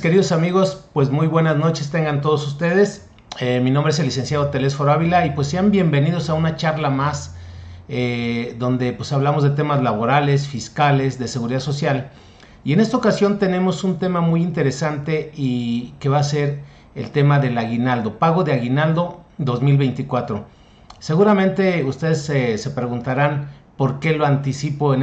queridos amigos, pues muy buenas noches tengan todos ustedes. Mi nombre es el licenciado Telésforo Ávila y pues sean bienvenidos a una charla más donde pues hablamos de temas laborales, fiscales, de seguridad social. Y en esta ocasión tenemos un tema muy interesante y que va a ser el tema del aguinaldo, pago de aguinaldo 2024. Seguramente ustedes se preguntarán por qué lo anticipo en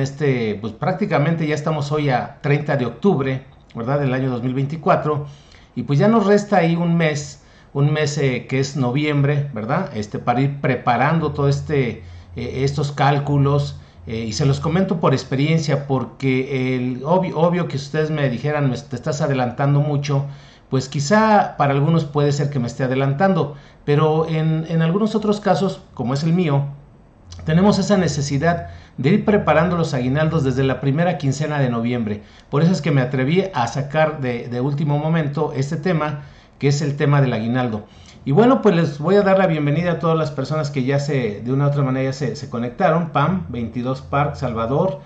pues prácticamente ya estamos hoy a 30 de octubre, ¿verdad? Del año 2024, y pues ya nos resta ahí un mes que es noviembre, ¿verdad? Para ir preparando todo estos cálculos, y se los comento por experiencia, porque obvio que si ustedes me dijeran, te estás adelantando mucho, pues quizá para algunos puede ser que me esté adelantando, pero en algunos otros casos, como es el mío, tenemos esa necesidad de ir preparando los aguinaldos desde la primera quincena de noviembre. Por eso es que me atreví a sacar de último momento este tema, que es el tema del aguinaldo. Y bueno, pues les voy a dar la bienvenida a todas las personas que ya de una u otra manera se conectaron. Pam, 22 Park, Salvador,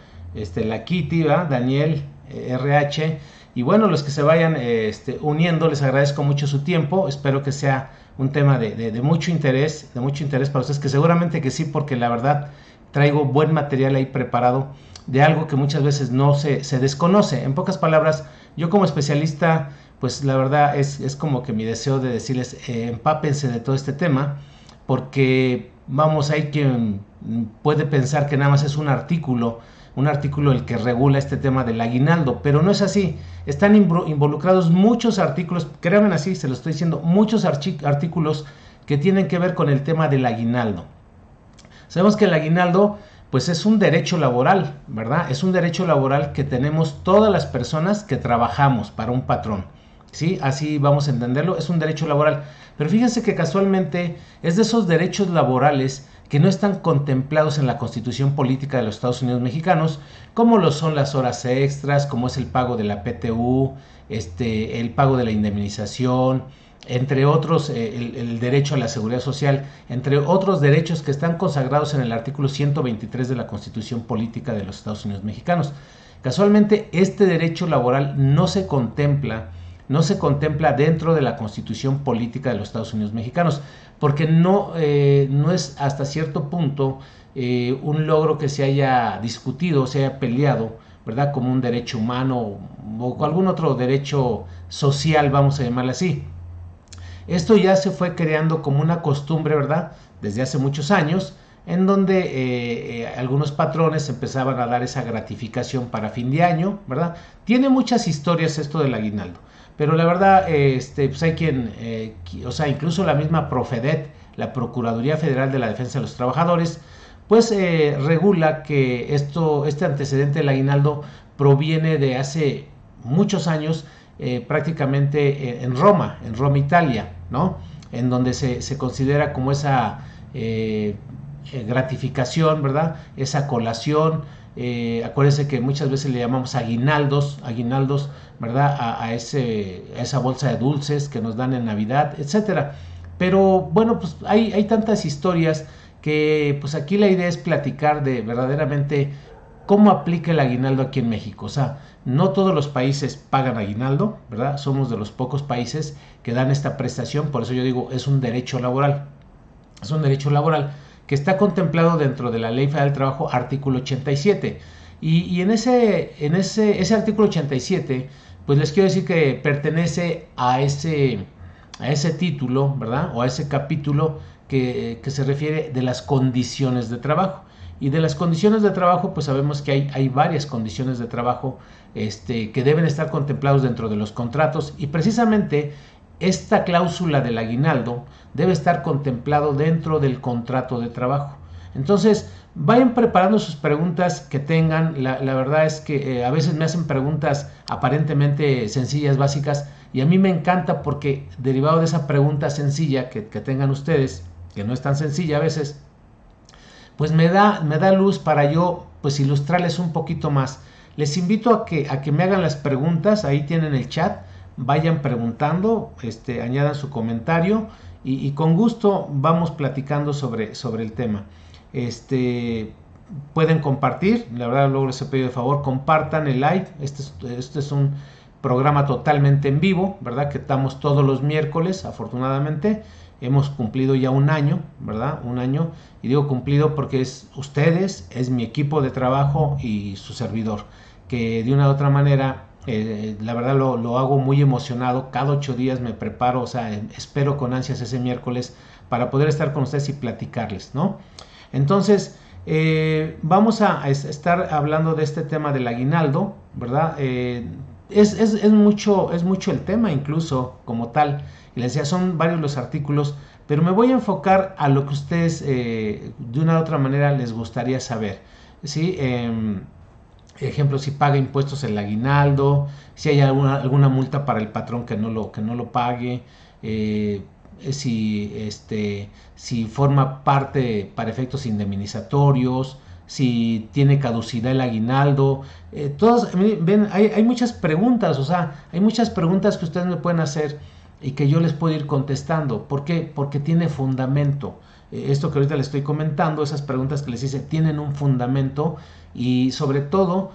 la Kitty, ¿verdad? Daniel, RH. Y bueno, los que se vayan uniendo, les agradezco mucho su tiempo. Espero que sea un tema de mucho interés para ustedes, que seguramente que sí, porque la verdad traigo buen material ahí preparado de algo que muchas veces no se desconoce. En pocas palabras, yo como especialista, pues la verdad es como que mi deseo de decirles, empápense de todo este tema, porque vamos, hay quien puede pensar que nada más es un artículo el que regula este tema del aguinaldo, pero no es así. Están involucrados muchos artículos, créanme, así se lo estoy diciendo, muchos artículos que tienen que ver con el tema del aguinaldo. Sabemos que el aguinaldo pues es un derecho laboral, ¿verdad? Es un derecho laboral que tenemos todas las personas que trabajamos para un patrón, ¿sí? Así vamos a entenderlo, es un derecho laboral. Pero fíjense que casualmente es de esos derechos laborales que no están contemplados en la Constitución Política de los Estados Unidos Mexicanos, como lo son las horas extras, como es el pago de la PTU, el pago de la indemnización, entre otros, el derecho a la seguridad social, entre otros derechos que están consagrados en el artículo 123 de la Constitución Política de los Estados Unidos Mexicanos. Casualmente, este derecho laboral no se contempla dentro de la Constitución Política de los Estados Unidos Mexicanos, porque no es hasta cierto punto un logro que se haya discutido, se haya peleado, ¿verdad? Como un derecho humano o algún otro derecho social, vamos a llamarlo así. Esto ya se fue creando como una costumbre, ¿verdad? Desde hace muchos años, en donde algunos patrones empezaban a dar esa gratificación para fin de año, ¿verdad? Tiene muchas historias esto del aguinaldo, pero la verdad, pues hay incluso la misma Profedet, la Procuraduría Federal de la Defensa de los Trabajadores, pues regula que este antecedente del aguinaldo proviene de hace muchos años, prácticamente en Roma, Italia, ¿no? En donde se considera como esa gratificación, ¿verdad? Esa colación. Acuérdense que muchas veces le llamamos aguinaldos, ¿verdad? A esa bolsa de dulces que nos dan en Navidad, etcétera. Pero bueno, pues hay tantas historias que pues aquí la idea es platicar de verdaderamente cómo aplica el aguinaldo aquí en México. O sea, no todos los países pagan aguinaldo, ¿verdad? Somos de los pocos países que dan esta prestación, por eso yo digo, es un derecho laboral. Es un derecho laboral que está contemplado dentro de la Ley Federal del Trabajo, artículo 87. Y en ese artículo 87, pues les quiero decir que pertenece a ese título, ¿verdad? O a ese capítulo que se refiere de las condiciones de trabajo. Y de las condiciones de trabajo, pues sabemos que hay varias condiciones de trabajo que deben estar contemplados dentro de los contratos, y precisamente esta cláusula del aguinaldo debe estar contemplado dentro del contrato de trabajo. Entonces, vayan preparando sus preguntas que tengan. La verdad es que a veces me hacen preguntas aparentemente sencillas, básicas, y a mí me encanta porque derivado de esa pregunta sencilla que tengan ustedes, que no es tan sencilla a veces, pues me da luz para yo pues ilustrarles un poquito más. Les invito a que me hagan las preguntas, ahí tienen el chat, vayan preguntando, añadan su comentario y con gusto vamos platicando sobre el tema. Pueden compartir, la verdad luego les he pedido de favor, compartan el live. Este es un programa totalmente en vivo, ¿verdad? Que estamos todos los miércoles, afortunadamente. Hemos cumplido ya un año, ¿verdad? Un año, y digo cumplido porque es ustedes, es mi equipo de trabajo y su servidor, que de una u otra manera, la verdad lo hago muy emocionado. Cada 8 días me preparo, o sea, espero con ansias ese miércoles para poder estar con ustedes y platicarles, ¿no? Entonces, vamos a estar hablando de este tema del aguinaldo, ¿verdad? Es mucho el tema incluso como tal. Y les decía, son varios los artículos, pero me voy a enfocar a lo que ustedes de una u otra manera les gustaría saber, ¿sí? Ejemplo, si paga impuestos el aguinaldo, si hay alguna multa para el patrón que no lo pague, si forma parte para efectos indemnizatorios, si tiene caducidad el aguinaldo. Ven, hay muchas preguntas, o sea, hay muchas preguntas que ustedes me pueden hacer y que yo les puedo ir contestando. ¿Por qué? Porque tiene fundamento. Esto que ahorita les estoy comentando, esas preguntas que les hice, tienen un fundamento, y sobre todo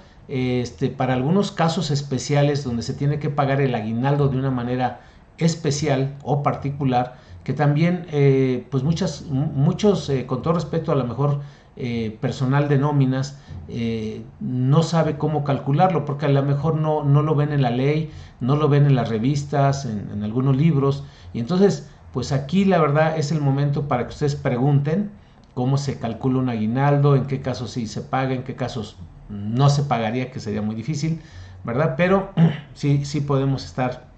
para algunos casos especiales donde se tiene que pagar el aguinaldo de una manera especial o particular, que también pues muchos, con todo respeto, a lo mejor personal de nóminas no sabe cómo calcularlo, porque a lo mejor no lo ven en la ley, no lo ven en las revistas, en algunos libros, y entonces pues aquí la verdad es el momento para que ustedes pregunten cómo se calcula un aguinaldo, en qué casos sí se paga, en qué casos no se pagaría, que sería muy difícil, ¿verdad? Pero sí podemos estar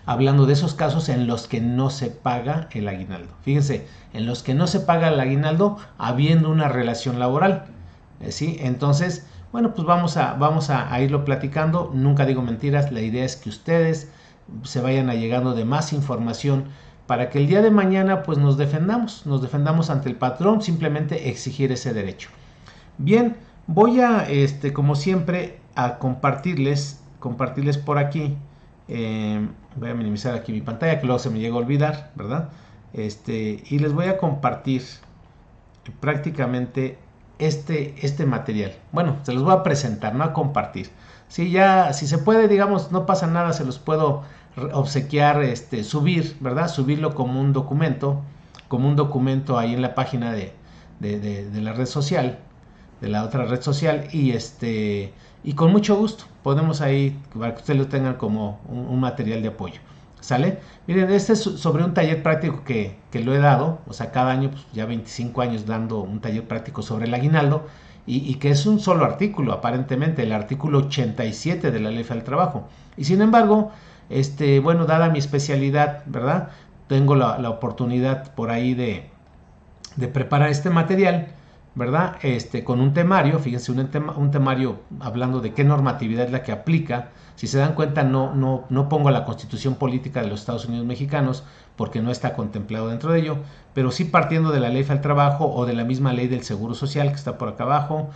hablando de esos casos en los que no se paga el aguinaldo. Fíjense, en los que no se paga el aguinaldo habiendo una relación laboral, ¿sí? Entonces, bueno, pues vamos a irlo platicando. Nunca digo mentiras, la idea es que ustedes se vayan allegando de más información para que el día de mañana pues nos defendamos ante el patrón, simplemente exigir ese derecho. Bien, voy a, como siempre, a compartirles por aquí. Voy a minimizar aquí mi pantalla, que luego se me llega a olvidar, ¿verdad? Y les voy a compartir prácticamente este material. Bueno, se los voy a presentar, no a compartir. Si se puede, digamos, no pasa nada, se los puedo obsequiar, subir, ¿verdad? Subirlo como un documento ahí en la página de la red social, de la otra red social, y con mucho gusto podemos ahí, para que ustedes lo tengan como un material de apoyo, ¿sale? Miren, este es sobre un taller práctico que lo he dado, o sea, cada año, pues ya 25 años dando un taller práctico sobre el aguinaldo, y que es un solo artículo, aparentemente, el artículo 87 de la Ley Federal del Trabajo. Y sin embargo, bueno, dada mi especialidad, ¿verdad? Tengo la oportunidad por ahí de preparar este material, ¿verdad? Con un temario, fíjense, un temario hablando de qué normatividad es la que aplica. Si se dan cuenta, no pongo la Constitución Política de los Estados Unidos Mexicanos, porque no está contemplado dentro de ello, pero sí partiendo de la Ley Federal del Trabajo, o de la misma Ley del Seguro Social, que está por acá abajo,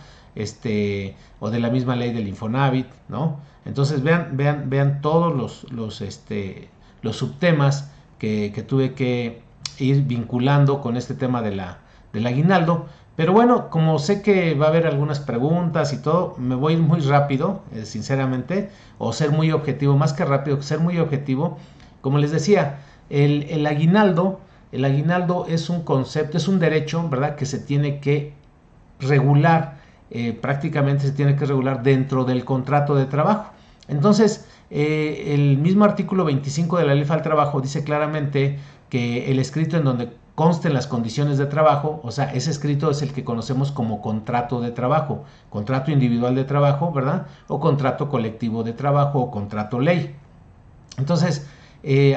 o de la misma Ley del Infonavit, ¿no? Entonces vean todos los subtemas que tuve que ir vinculando con este tema del aguinaldo. Pero bueno, como sé que va a haber algunas preguntas y todo, me voy a ir muy rápido, sinceramente, o ser muy objetivo, más que rápido, ser muy objetivo. Como les decía, el aguinaldo es un concepto, es un derecho, ¿verdad?, que se tiene que regular, prácticamente se tiene que regular dentro del contrato de trabajo. Entonces, el mismo artículo 25 de la Ley Federal del Trabajo dice claramente que el escrito en donde consten las condiciones de trabajo, o sea, ese escrito es el que conocemos como contrato de trabajo, contrato individual de trabajo, ¿verdad? O contrato colectivo de trabajo, o contrato ley. Entonces,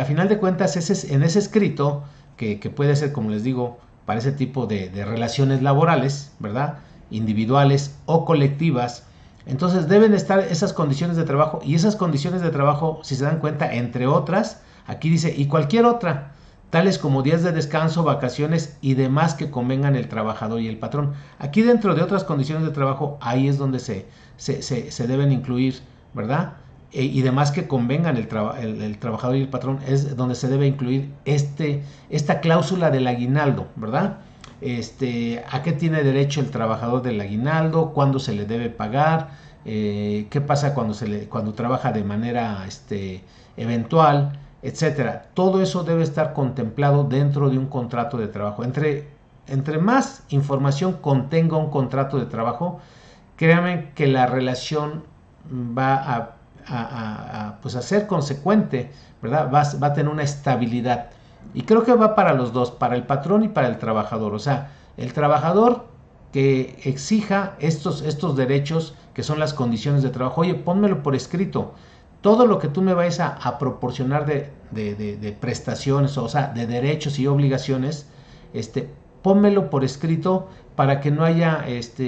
a final de cuentas, en ese escrito, que puede ser, como les digo, para ese tipo de relaciones laborales, ¿verdad?, individuales o colectivas, entonces deben estar esas condiciones de trabajo, y esas condiciones de trabajo, si se dan cuenta, entre otras, aquí dice, y cualquier otra, tales como días de descanso, vacaciones y demás que convengan el trabajador y el patrón. Aquí, dentro de otras condiciones de trabajo, ahí es donde se deben incluir, ¿verdad? Y demás que convengan el trabajador y el patrón, es donde se debe incluir esta cláusula del aguinaldo, ¿verdad? ¿A qué tiene derecho el trabajador del aguinaldo? ¿Cuándo se le debe pagar? qué pasa cuando trabaja de manera eventual, etcétera. Todo eso debe estar contemplado dentro de un contrato de trabajo. Entre más información contenga un contrato de trabajo, créanme que la relación va pues a ser consecuente, ¿verdad? Va a tener una estabilidad. Y creo que va para los dos, para el patrón y para el trabajador. O sea, el trabajador que exija estos derechos, que son las condiciones de trabajo. Oye, pónmelo por escrito. Todo lo que tú me vayas a proporcionar de prestaciones, o sea, de derechos y obligaciones, pónmelo por escrito para que no haya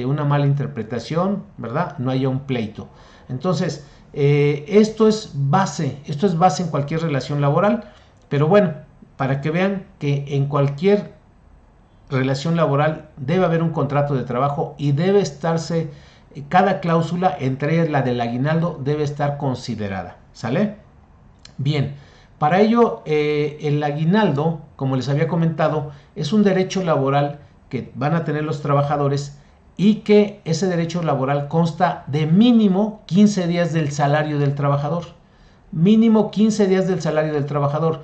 una mala interpretación, ¿verdad? No haya un pleito. Entonces, esto es base en cualquier relación laboral, pero bueno, para que vean que en cualquier relación laboral debe haber un contrato de trabajo y debe estarse, cada cláusula, entre ellas la del aguinaldo, debe estar considerada, ¿sale? Bien, para ello el aguinaldo, como les había comentado, es un derecho laboral que van a tener los trabajadores y que ese derecho laboral consta de mínimo 15 días del salario del trabajador. Mínimo 15 días del salario del trabajador.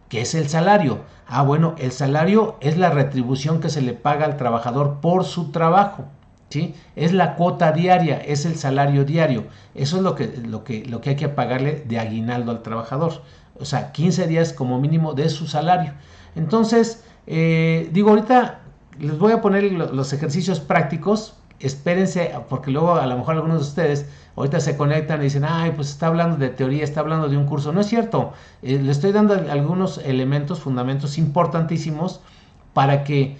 ¿Qué es el salario? Bueno, el salario es la retribución que se le paga al trabajador por su trabajo, ¿sí? Es la cuota diaria, es el salario diario. Eso es lo que hay que pagarle de aguinaldo al trabajador. O sea, 15 días como mínimo de su salario. Entonces, ahorita les voy a poner los ejercicios prácticos. Espérense, porque luego a lo mejor algunos de ustedes ahorita se conectan y dicen, ay, pues está hablando de teoría, está hablando de un curso. No es cierto, le estoy dando algunos elementos, fundamentos importantísimos para que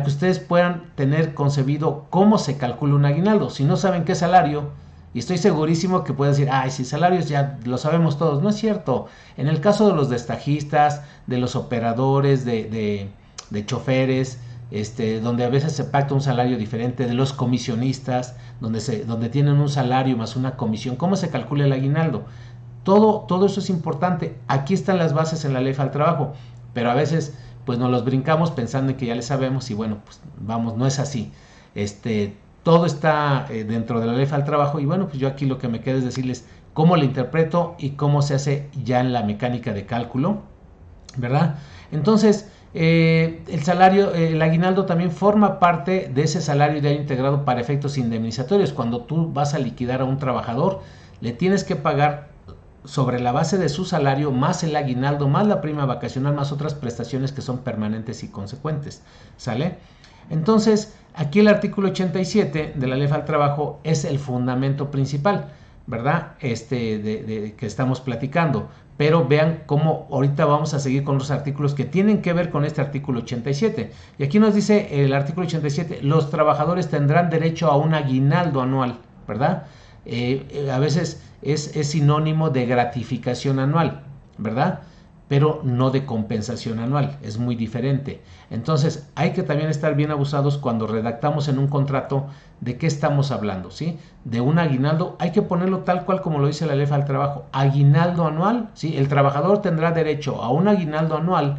ustedes puedan tener concebido cómo se calcula un aguinaldo. Si no saben qué es salario, y estoy segurísimo que pueden decir, ay, si salarios ya lo sabemos todos. No es cierto. En el caso de los destajistas, de los operadores, de choferes, donde a veces se pacta un salario diferente, de los comisionistas, donde tienen un salario más una comisión, ¿cómo se calcula el aguinaldo? Todo eso es importante. Aquí están las bases en la ley del trabajo, pero a veces pues nos los brincamos pensando en que ya le sabemos y bueno, pues vamos, no es así. Todo está dentro de la ley del trabajo y bueno, pues yo aquí lo que me queda es decirles cómo lo interpreto y cómo se hace ya en la mecánica de cálculo, ¿verdad? Entonces, el salario, el aguinaldo también forma parte de ese salario diario integrado para efectos indemnizatorios. Cuando tú vas a liquidar a un trabajador, le tienes que pagar sobre la base de su salario más el aguinaldo, más la prima vacacional, más otras prestaciones que son permanentes y consecuentes, ¿sale? Entonces, aquí el artículo 87 de la Ley del Trabajo es el fundamento principal, ¿verdad? Que estamos platicando. Pero vean cómo ahorita vamos a seguir con los artículos que tienen que ver con este artículo 87. Y aquí nos dice el artículo 87, los trabajadores tendrán derecho a un aguinaldo anual, ¿verdad? A veces es sinónimo de gratificación anual, ¿verdad? Pero no de compensación anual, es muy diferente. Entonces hay que también estar bien abusados cuando redactamos en un contrato de qué estamos hablando, ¿sí? De un aguinaldo, hay que ponerlo tal cual como lo dice la ley del trabajo, aguinaldo anual, ¿sí? El trabajador tendrá derecho a un aguinaldo anual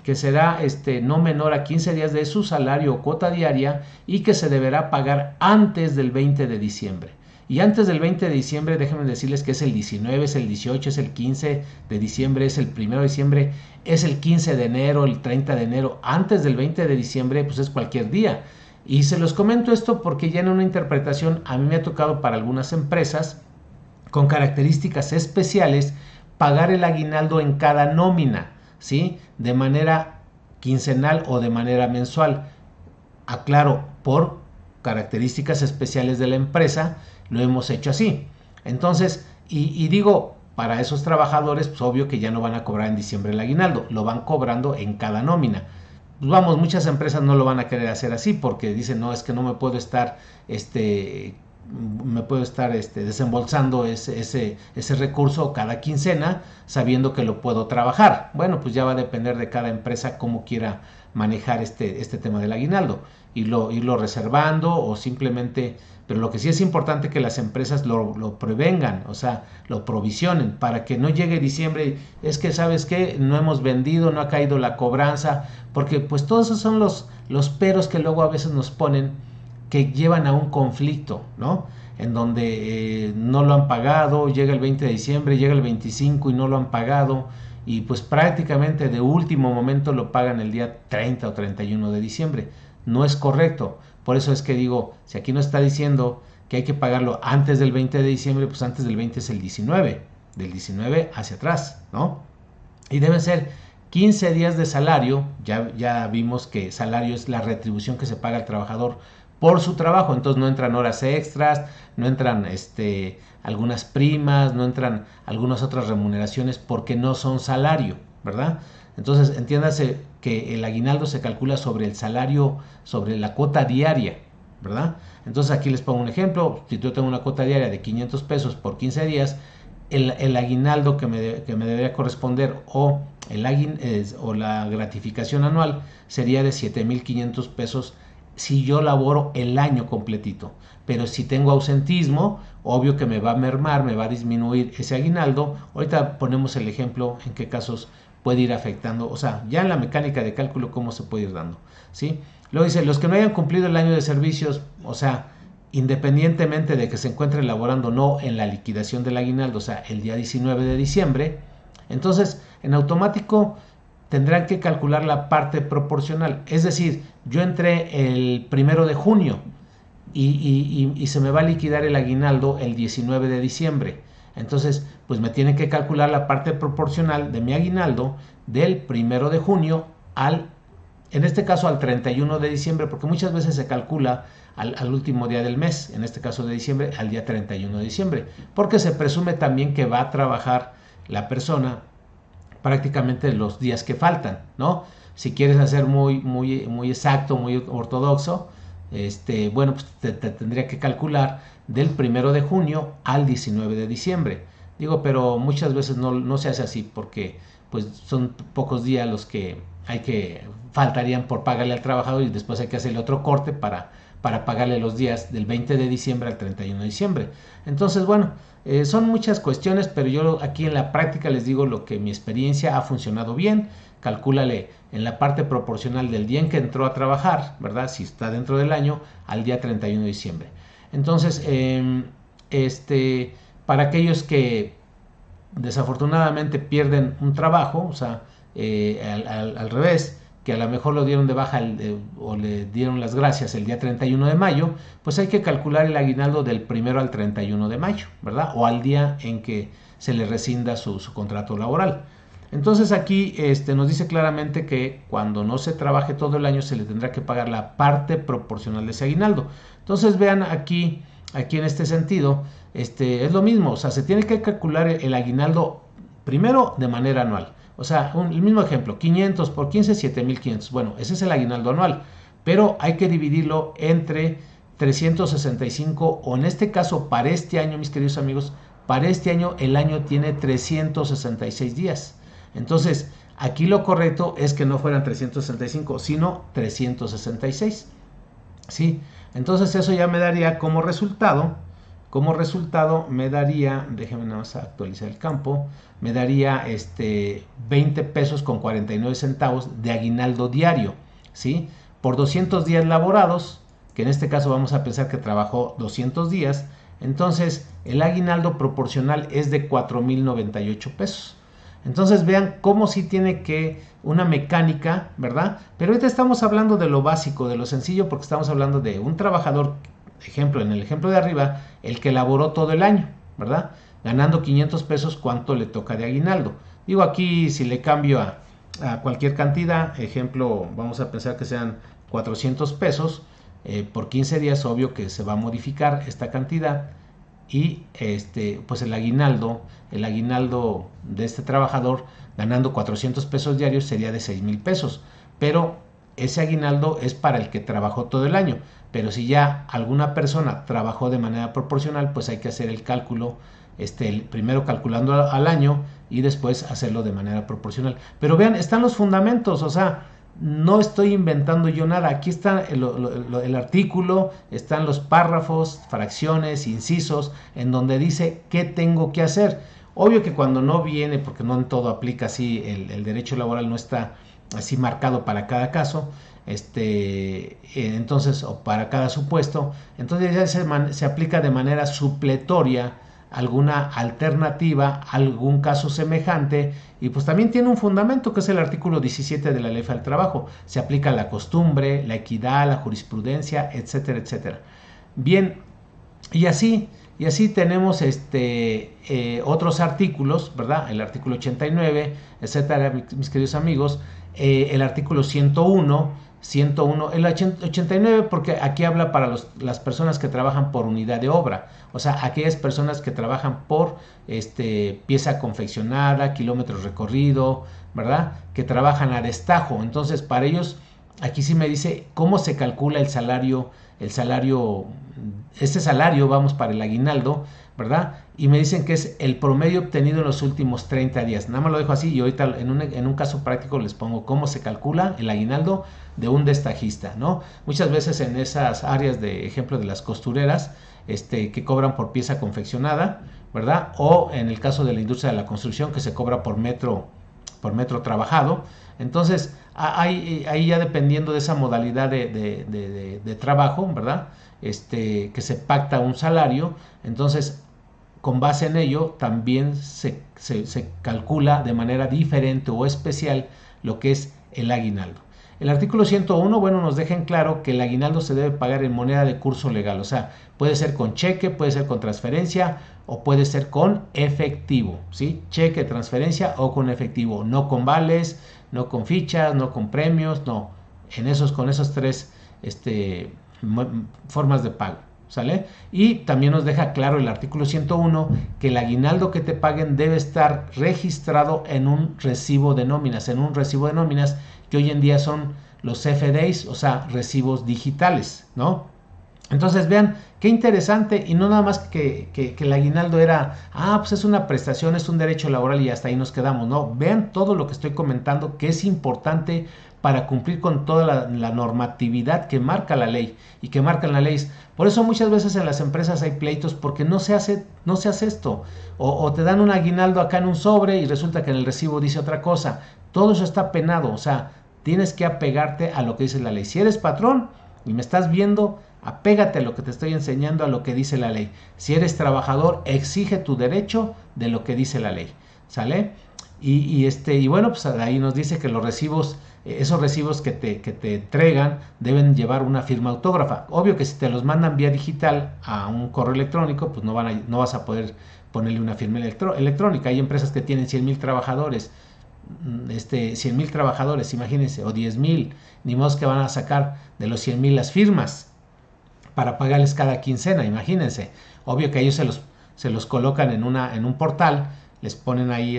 que será no menor a 15 días de su salario o cuota diaria y que se deberá pagar antes del 20 de diciembre. Y antes del 20 de diciembre, déjenme decirles que es el 19, es el 18, es el 15 de diciembre, es el 1 de diciembre, es el 15 de enero, el 30 de enero. Antes del 20 de diciembre, pues es cualquier día. Y se los comento esto porque ya en una interpretación a mí me ha tocado para algunas empresas con características especiales pagar el aguinaldo en cada nómina, ¿sí? De manera quincenal o de manera mensual. Aclaro, por características especiales de la empresa, lo hemos hecho así. Entonces, y digo, para esos trabajadores, pues obvio que ya no van a cobrar en diciembre el aguinaldo, lo van cobrando en cada nómina. Pues vamos, muchas empresas no lo van a querer hacer así porque dicen, no, es que no me puedo estar, desembolsando ese recurso cada quincena sabiendo que lo puedo trabajar. Bueno, pues ya va a depender de cada empresa cómo quiera manejar este tema del aguinaldo, irlo reservando o simplemente, pero lo que sí es importante que las empresas lo prevengan, o sea, lo provisionen para que no llegue diciembre, es que sabes que no hemos vendido, no ha caído la cobranza, porque pues todos esos son los peros que luego a veces nos ponen que llevan a un conflicto, ¿no? en donde no lo han pagado, llega el 20 de diciembre, llega el 25 y no lo han pagado, y pues prácticamente de último momento lo pagan el día 30 o 31 de diciembre. No es correcto. Por eso es que digo, si aquí no está diciendo que hay que pagarlo antes del 20 de diciembre, pues antes del 20 es el 19, del 19 hacia atrás, ¿no? Y deben ser 15 días de salario. Ya vimos que salario es la retribución que se paga al trabajador por su trabajo, entonces no entran horas extras, no entran algunas primas, no entran algunas otras remuneraciones porque no son salario, ¿verdad? Entonces entiéndase que el aguinaldo se calcula sobre el salario, sobre la cuota diaria, ¿verdad? Entonces aquí les pongo un ejemplo. Si yo tengo una cuota diaria de 500 pesos por 15 días, el aguinaldo que me debería corresponder o la gratificación anual sería de 7,500 pesos si yo laboro el año completito. Pero si tengo ausentismo, obvio que me va a mermar, me va a disminuir ese aguinaldo. Ahorita ponemos el ejemplo en qué casos puede ir afectando, o sea, ya en la mecánica de cálculo cómo se puede ir dando, ¿sí? Luego dice, los que no hayan cumplido el año de servicios, o sea, independientemente de que se encuentren laborando o no en la liquidación del aguinaldo, o sea, el día 19 de diciembre, entonces en automático tendrán que calcular la parte proporcional. Es decir, yo entré el 1 de junio y se me va a liquidar el aguinaldo el 19 de diciembre. Entonces, pues me tienen que calcular la parte proporcional de mi aguinaldo del 1 de junio en este caso al 31 de diciembre, porque muchas veces se calcula al último día del mes, en este caso de diciembre, al día 31 de diciembre, porque se presume también que va a trabajar la persona prácticamente los días que faltan, ¿no? Si quieres hacer muy exacto, muy ortodoxo, bueno, pues te tendría que calcular del 1 de junio al 19 de diciembre. Digo, pero muchas veces no se hace así porque pues son pocos días los que faltarían por pagarle al trabajador y después hay que hacerle otro corte para pagarle los días del 20 de diciembre al 31 de diciembre. Entonces, bueno, son muchas cuestiones, pero yo aquí en la práctica les digo lo que mi experiencia ha funcionado bien. Calcúlale en la parte proporcional del día en que entró a trabajar, ¿verdad? Si está dentro del año, al día 31 de diciembre. Entonces, para aquellos que desafortunadamente pierden un trabajo, o sea, al revés, que a lo mejor lo dieron de baja o le dieron las gracias el día 31 de mayo, pues hay que calcular el aguinaldo del 1 al 31 de mayo, ¿verdad? O al día en que se le rescinda su contrato laboral. Entonces aquí nos dice claramente que cuando no se trabaje todo el año se le tendrá que pagar la parte proporcional de ese aguinaldo. Entonces vean aquí en este sentido, es lo mismo, o sea, se tiene que calcular el aguinaldo primero de manera anual. O sea, el mismo ejemplo, 500 por 15, 7,500. Bueno, ese es el aguinaldo anual, pero hay que dividirlo entre 365, o en este caso, para este año, mis queridos amigos, para este año el año tiene 366 días. Entonces, aquí lo correcto es que no fueran 365, sino 366. ¿Sí? Entonces eso ya me daría como resultado me daría, déjenme nada más actualizar el campo, me daría 20 pesos con 49 centavos de aguinaldo diario, ¿sí? Por 200 días laborados, que en este caso vamos a pensar que trabajó 200 días, entonces el aguinaldo proporcional es de 4,098 pesos. Entonces vean cómo sí tiene que una mecánica, ¿verdad? Pero ahorita estamos hablando de lo básico, de lo sencillo, porque estamos hablando de un trabajador, en el ejemplo de arriba, el que laboró todo el año, ¿verdad? Ganando 500 pesos, ¿cuánto le toca de aguinaldo? Digo, aquí si le cambio a cualquier cantidad, ejemplo, vamos a pensar que sean 400 pesos, por 15 días, obvio que se va a modificar esta cantidad y pues el aguinaldo de este trabajador ganando 400 pesos diarios sería de 6,000 pesos, pero ese aguinaldo es para el que trabajó todo el año. Pero si ya alguna persona trabajó de manera proporcional, pues hay que hacer el cálculo, primero calculando al año y después hacerlo de manera proporcional. Pero vean, están los fundamentos, o sea, no estoy inventando yo nada. Aquí está el artículo, están los párrafos, fracciones, incisos, en donde dice qué tengo que hacer. Obvio que cuando no viene, porque no en todo aplica así, el derecho laboral no está así marcado para cada caso, entonces, o para cada supuesto, entonces ya se aplica de manera supletoria alguna alternativa, algún caso semejante, y pues también tiene un fundamento que es el artículo 17 de la Ley Federal del Trabajo. Se aplica la costumbre, la equidad, la jurisprudencia, etcétera, etcétera. Bien, y así tenemos otros artículos, ¿verdad? El artículo 89, etcétera, mis queridos amigos, el artículo 101, el 89 porque aquí habla para las personas que trabajan por unidad de obra, o sea, aquellas personas que trabajan por pieza confeccionada, kilómetros recorrido, ¿verdad? Que trabajan a destajo. Entonces, para ellos, aquí sí me dice cómo se calcula el salario, este salario, vamos, para el aguinaldo, ¿verdad? Y me dicen que es el promedio obtenido en los últimos 30 días. Nada más lo dejo así y ahorita en un caso práctico les pongo cómo se calcula el aguinaldo de un destajista, ¿no? Muchas veces en esas áreas de ejemplo de las costureras, que cobran por pieza confeccionada, ¿verdad? O en el caso de la industria de la construcción, que se cobra por metro trabajado. Entonces, ahí ya dependiendo de esa modalidad de trabajo, ¿verdad? Que se pacta un salario, entonces con base en ello también se calcula de manera diferente o especial lo que es el aguinaldo. El artículo 101, bueno, nos deja en claro que el aguinaldo se debe pagar en moneda de curso legal, o sea, puede ser con cheque, puede ser con transferencia o puede ser con efectivo, ¿sí? Cheque, transferencia o con efectivo, no con vales, no con fichas, no con premios, no, con esos tres formas de pago, ¿sale? Y también nos deja claro el artículo 101 que el aguinaldo que te paguen debe estar registrado en un recibo de nóminas, que hoy en día son los CFDIs, o sea, recibos digitales, ¿no? Entonces vean, qué interesante, y no nada más que el aguinaldo era, pues es una prestación, es un derecho laboral y hasta ahí nos quedamos, ¿no? Vean todo lo que estoy comentando, que es importante para cumplir con toda la normatividad que marca la ley y que marcan las leyes. Por eso muchas veces en las empresas hay pleitos porque no se hace esto, o te dan un aguinaldo acá en un sobre y resulta que en el recibo dice otra cosa. Todo eso está penado, o sea, tienes que apegarte a lo que dice la ley. Si eres patrón y me estás viendo, apégate a lo que te estoy enseñando, a lo que dice la ley. Si eres trabajador, exige tu derecho de lo que dice la ley, ¿sale? Y bueno, pues ahí nos dice que los recibos, esos recibos que te entregan deben llevar una firma autógrafa. Obvio que si te los mandan vía digital a un correo electrónico, pues no vas a poder ponerle una firma electrónica. Hay empresas que tienen 100,000 trabajadores, 100,000 trabajadores, imagínense, o 10,000, ni modo que van a sacar de los 100,000 las firmas para pagarles cada quincena, imagínense. Obvio que ellos se los colocan en un portal, les ponen ahí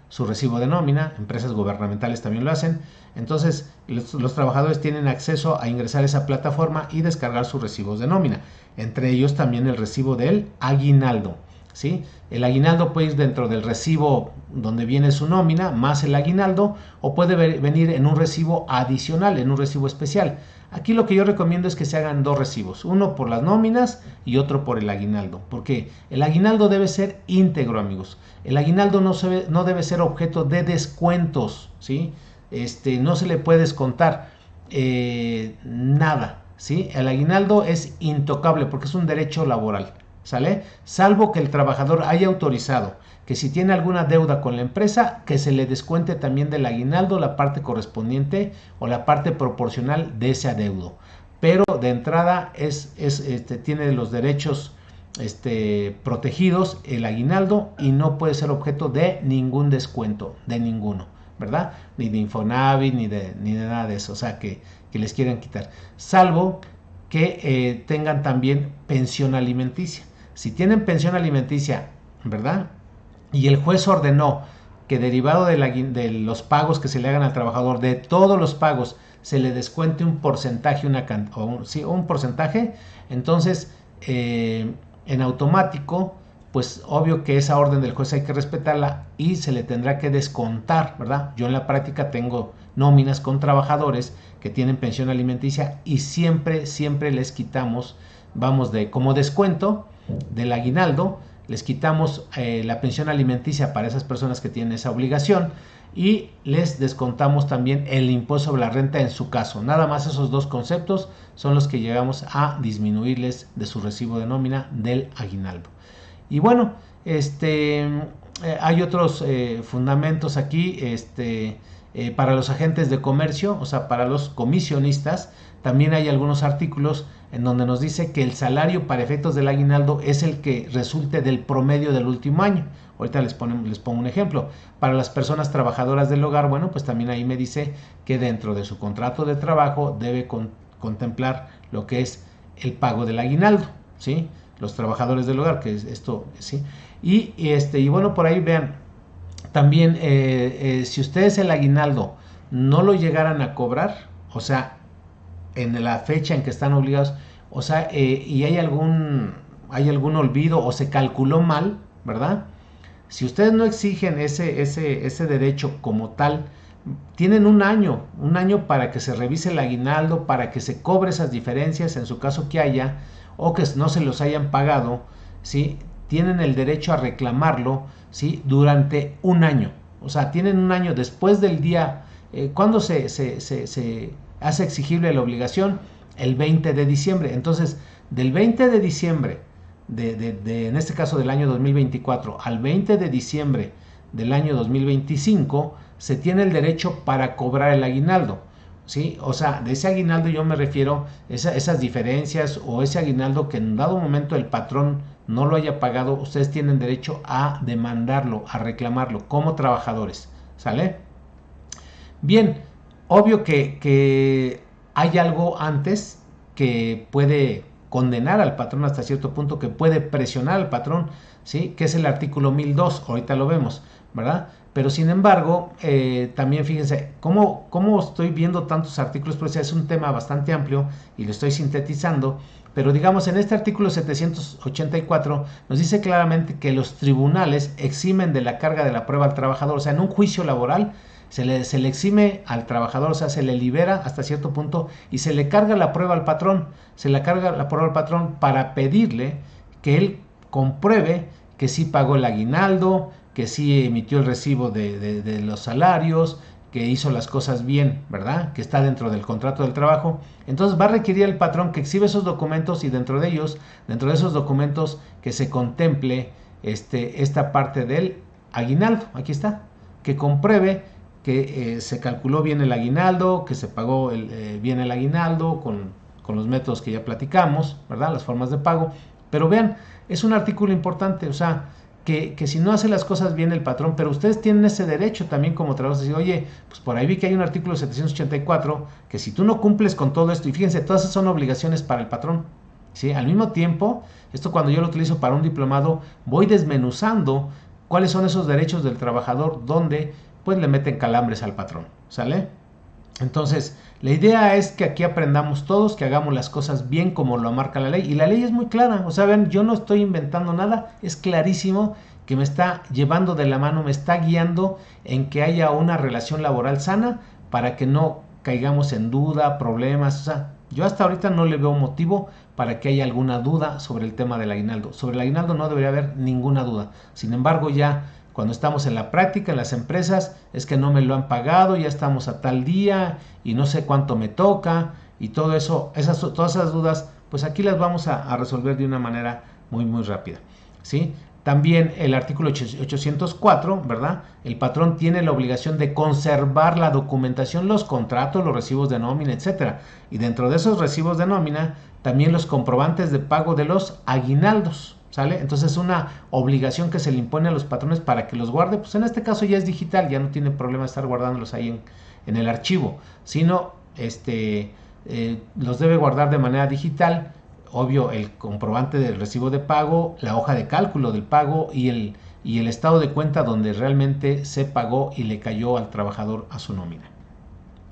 su recibo de nómina, empresas gubernamentales también lo hacen. Entonces los trabajadores tienen acceso a ingresar a esa plataforma y descargar sus recibos de nómina, entre ellos también el recibo del aguinaldo, ¿sí? El aguinaldo puede ir dentro del recibo donde viene su nómina más el aguinaldo, o puede venir en un recibo adicional, en un recibo especial. Aquí lo que yo recomiendo es que se hagan dos recibos, uno por las nóminas y otro por el aguinaldo, porque el aguinaldo debe ser íntegro, amigos. El aguinaldo no debe ser objeto de descuentos, ¿sí? No se le puede descontar nada, ¿sí? El aguinaldo es intocable porque es un derecho laboral, ¿sale? Salvo que el trabajador haya autorizado que si tiene alguna deuda con la empresa, que se le descuente también del aguinaldo la parte correspondiente o la parte proporcional de ese adeudo. Pero de entrada tiene los derechos protegidos el aguinaldo y no puede ser objeto de ningún descuento, de ninguno, ¿verdad? Ni de Infonavit, ni de nada de eso, o sea, que les quieran quitar. Salvo que tengan también pensión alimenticia. Si tienen pensión alimenticia, ¿verdad? Y el juez ordenó que derivado de los pagos que se le hagan al trabajador, de todos los pagos, se le descuente un porcentaje, un porcentaje, entonces en automático, pues obvio que esa orden del juez hay que respetarla y se le tendrá que descontar, ¿verdad? Yo en la práctica tengo nóminas con trabajadores que tienen pensión alimenticia y siempre les quitamos, como descuento del aguinaldo, les quitamos la pensión alimenticia para esas personas que tienen esa obligación y les descontamos también el impuesto sobre la renta en su caso. Nada más esos dos conceptos son los que llegamos a disminuirles de su recibo de nómina del aguinaldo. Y bueno, hay otros fundamentos aquí, para los agentes de comercio, o sea, para los comisionistas, también hay algunos artículos en donde nos dice que el salario para efectos del aguinaldo es el que resulte del promedio del último año. Ahorita les pongo un ejemplo. Para las personas trabajadoras del hogar, bueno, pues también ahí me dice que dentro de su contrato de trabajo debe contemplar lo que es el pago del aguinaldo, ¿sí? Los trabajadores del hogar, que es esto, ¿sí? Y bueno, por ahí vean, también si ustedes el aguinaldo no lo llegaran a cobrar, o sea, en la fecha en que están obligados, o sea, y hay algún olvido o se calculó mal, ¿verdad? Si ustedes no exigen ese derecho como tal, tienen un año para que se revise el aguinaldo, para que se cobre esas diferencias, en su caso que haya, o que no se los hayan pagado, ¿sí? Tienen el derecho a reclamarlo, ¿sí? Durante un año. O sea, tienen un año después del día, ¿cuándo se hace exigible la obligación? El 20 de diciembre. Entonces, del 20 de diciembre, en este caso del año 2024, al 20 de diciembre del año 2025, se tiene el derecho para cobrar el aguinaldo, ¿sí? O sea, de ese aguinaldo yo me refiero a esas diferencias o ese aguinaldo que en dado momento el patrón no lo haya pagado, ustedes tienen derecho a demandarlo, a reclamarlo como trabajadores, ¿sale? Bien, obvio que hay algo antes que puede condenar al patrón hasta cierto punto, que puede presionar al patrón, ¿sí? Que es el artículo 1002, ahorita lo vemos, ¿verdad? Pero sin embargo, también fíjense, ¿cómo estoy viendo tantos artículos? Pues es un tema bastante amplio y lo estoy sintetizando, pero digamos en este artículo 784 nos dice claramente que los tribunales eximen de la carga de la prueba al trabajador, o sea, en un juicio laboral, se le exime al trabajador, o sea, se le libera hasta cierto punto y se le carga la prueba al patrón, para pedirle que él compruebe que sí pagó el aguinaldo, que sí emitió el recibo de los salarios, que hizo las cosas bien, ¿verdad? Que está dentro del contrato del trabajo. Entonces va a requerir el patrón que exhibe esos documentos y dentro de esos documentos, que se contemple esta parte del aguinaldo, aquí está, que compruebe que se calculó bien el aguinaldo, que se pagó bien el aguinaldo con los métodos que ya platicamos, ¿verdad? Las formas de pago. Pero vean, es un artículo importante, o sea, que si no hace las cosas bien el patrón, pero ustedes tienen ese derecho también como trabajadores, decir, oye, pues por ahí vi que hay un artículo 784, que si tú no cumples con todo esto, y fíjense, todas esas son obligaciones para el patrón, ¿sí? Al mismo tiempo, esto cuando yo lo utilizo para un diplomado, voy desmenuzando cuáles son esos derechos del trabajador donde pues le meten calambres al patrón, ¿sale? Entonces, la idea es que aquí aprendamos todos, que hagamos las cosas bien como lo marca la ley, y la ley es muy clara, o sea, ven, yo no estoy inventando nada, es clarísimo que me está llevando de la mano, me está guiando en que haya una relación laboral sana para que no caigamos en duda, problemas, o sea, yo hasta ahorita no le veo motivo para que haya alguna duda sobre el tema del aguinaldo. Sobre el aguinaldo no debería haber ninguna duda. Sin embargo, ya cuando estamos en la práctica, en las empresas, es que no me lo han pagado, ya estamos a tal día y no sé cuánto me toca y todo eso, todas esas dudas, pues aquí las vamos a resolver de una manera muy, muy rápida, ¿sí? También el artículo 804, ¿verdad? El patrón tiene la obligación de conservar la documentación, los contratos, los recibos de nómina, etcétera. Y dentro de esos recibos de nómina, también los comprobantes de pago de los aguinaldos, ¿sale? Entonces es una obligación que se le impone a los patrones para que los guarde, pues en este caso ya es digital, ya no tiene problema estar guardándolos ahí en el archivo, sino los debe guardar de manera digital. Obvio, el comprobante del recibo de pago, la hoja de cálculo del pago y el estado de cuenta donde realmente se pagó y le cayó al trabajador a su nómina,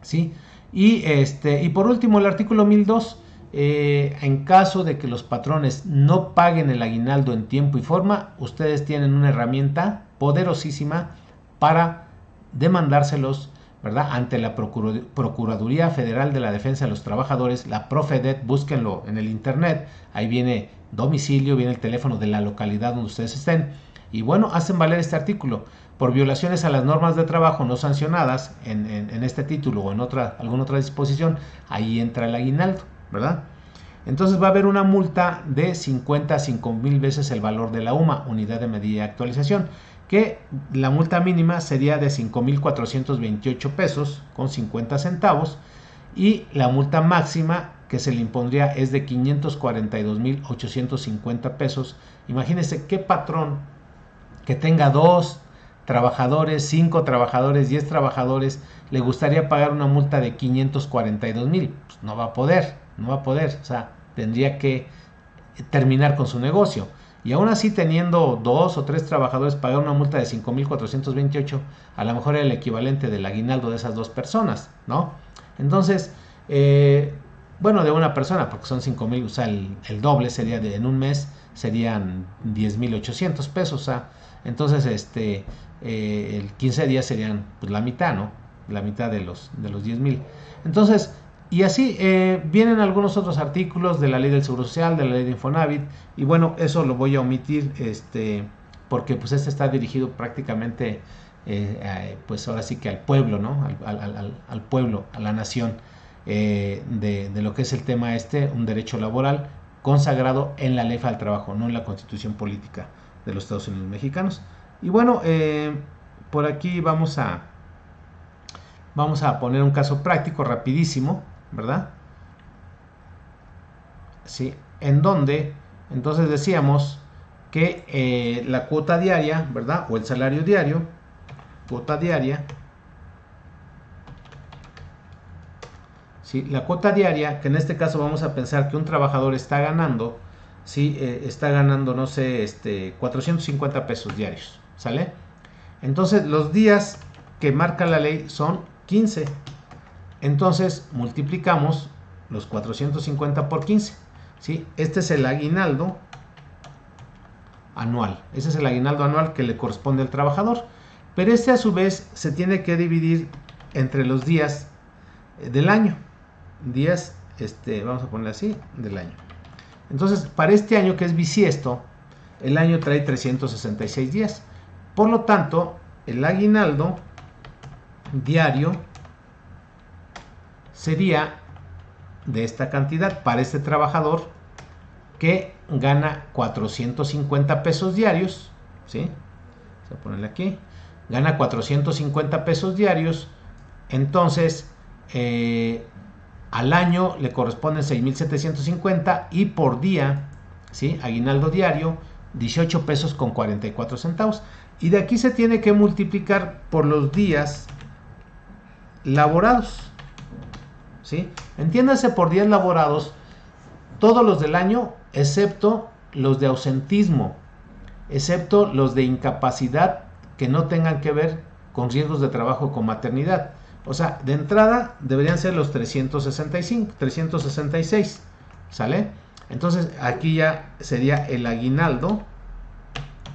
¿sí? Y por último, el artículo 1002, en caso de que los patrones no paguen el aguinaldo en tiempo y forma, ustedes tienen una herramienta poderosísima para demandárselos, ¿verdad? Ante la Procuraduría Federal de la Defensa de los Trabajadores, la Profedet, búsquenlo en el internet, ahí viene domicilio, viene el teléfono de la localidad donde ustedes estén, y bueno, hacen valer este artículo. Por violaciones a las normas de trabajo no sancionadas en este título o en alguna otra disposición, ahí entra el aguinaldo, ¿verdad? Entonces va a haber una multa de 50 a 5,000 veces el valor de la UMA, unidad de medida de actualización, que la multa mínima sería de 5,428 pesos con 50 centavos y la multa máxima que se le impondría es de 542,850 pesos. Imagínense qué patrón que tenga 2 trabajadores, 5 trabajadores, 10 trabajadores, le gustaría pagar una multa de 542,000. Pues no va a poder, o sea, tendría que terminar con su negocio. Y aún así, teniendo 2 o 3 trabajadores, pagar una multa de 5,428, a lo mejor era el equivalente del aguinaldo de esas 2 personas, ¿no? Entonces, bueno, de una persona, porque son 5,000, o sea, el doble sería en un mes, serían 10,800 pesos, o sea, entonces, el 15 días serían pues, la mitad, ¿no? La mitad de los 10,000. Entonces, y así vienen algunos otros artículos de la ley del Seguro Social, de la ley de Infonavit, y bueno, eso lo voy a omitir, porque pues está dirigido prácticamente, pues ahora sí que al pueblo, ¿no? Al pueblo, a la nación, de lo que es el tema un derecho laboral consagrado en la ley del trabajo, no en la Constitución Política de los Estados Unidos Mexicanos. Y bueno, por aquí vamos a poner un caso práctico rapidísimo, ¿verdad? Sí, en donde entonces decíamos que la cuota diaria, ¿verdad? O el salario diario, cuota diaria, ¿sí? La cuota diaria, que en este caso vamos a pensar que un trabajador está ganando, ¿sí? Está ganando, no sé, 450 pesos diarios, ¿sale? Entonces los días que marca la ley son 15. Entonces multiplicamos los 450 por 15, ¿sí? Este es el aguinaldo anual. Ese es el aguinaldo anual que le corresponde al trabajador. Pero a su vez se tiene que dividir entre los días del año. Días, vamos a poner así, del año. Entonces, para este año que es bisiesto, el año trae 366 días. Por lo tanto, el aguinaldo diario sería de esta cantidad para este trabajador que gana 450 pesos diarios, ¿sí? Vamos a ponerle aquí. Gana 450 pesos diarios. Entonces, al año le corresponden 6,750 y por día, ¿sí? Aguinaldo diario, 18 pesos con 44 centavos. Y de aquí se tiene que multiplicar por los días laborados, ¿sí? Entiéndase por días laborados todos los del año, excepto los de ausentismo, excepto los de incapacidad que no tengan que ver con riesgos de trabajo con maternidad. O sea, de entrada deberían ser los 366, ¿sale? Entonces aquí ya sería el aguinaldo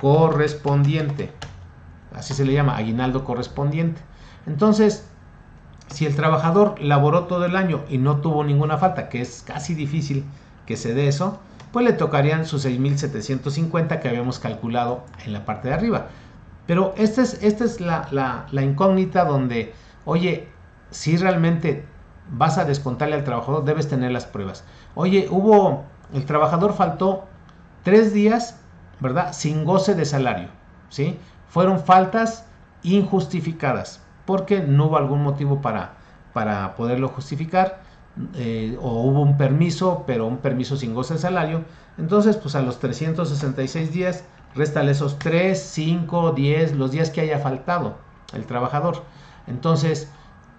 correspondiente, así se le llama, aguinaldo correspondiente. Entonces, si el trabajador laboró todo el año y no tuvo ninguna falta, que es casi difícil que se dé eso, pues le tocarían sus 6,750 que habíamos calculado en la parte de arriba. Pero esta es la incógnita donde, oye, si realmente vas a descontarle al trabajador, debes tener las pruebas. Oye, el trabajador faltó 3 días, ¿verdad? Sin goce de salario, ¿sí? Fueron faltas injustificadas, porque no hubo algún motivo para poderlo justificar, o hubo un permiso, pero un permiso sin goce de salario. Entonces, pues a los 366 días, réstale esos 3, 5, 10, los días que haya faltado el trabajador. Entonces,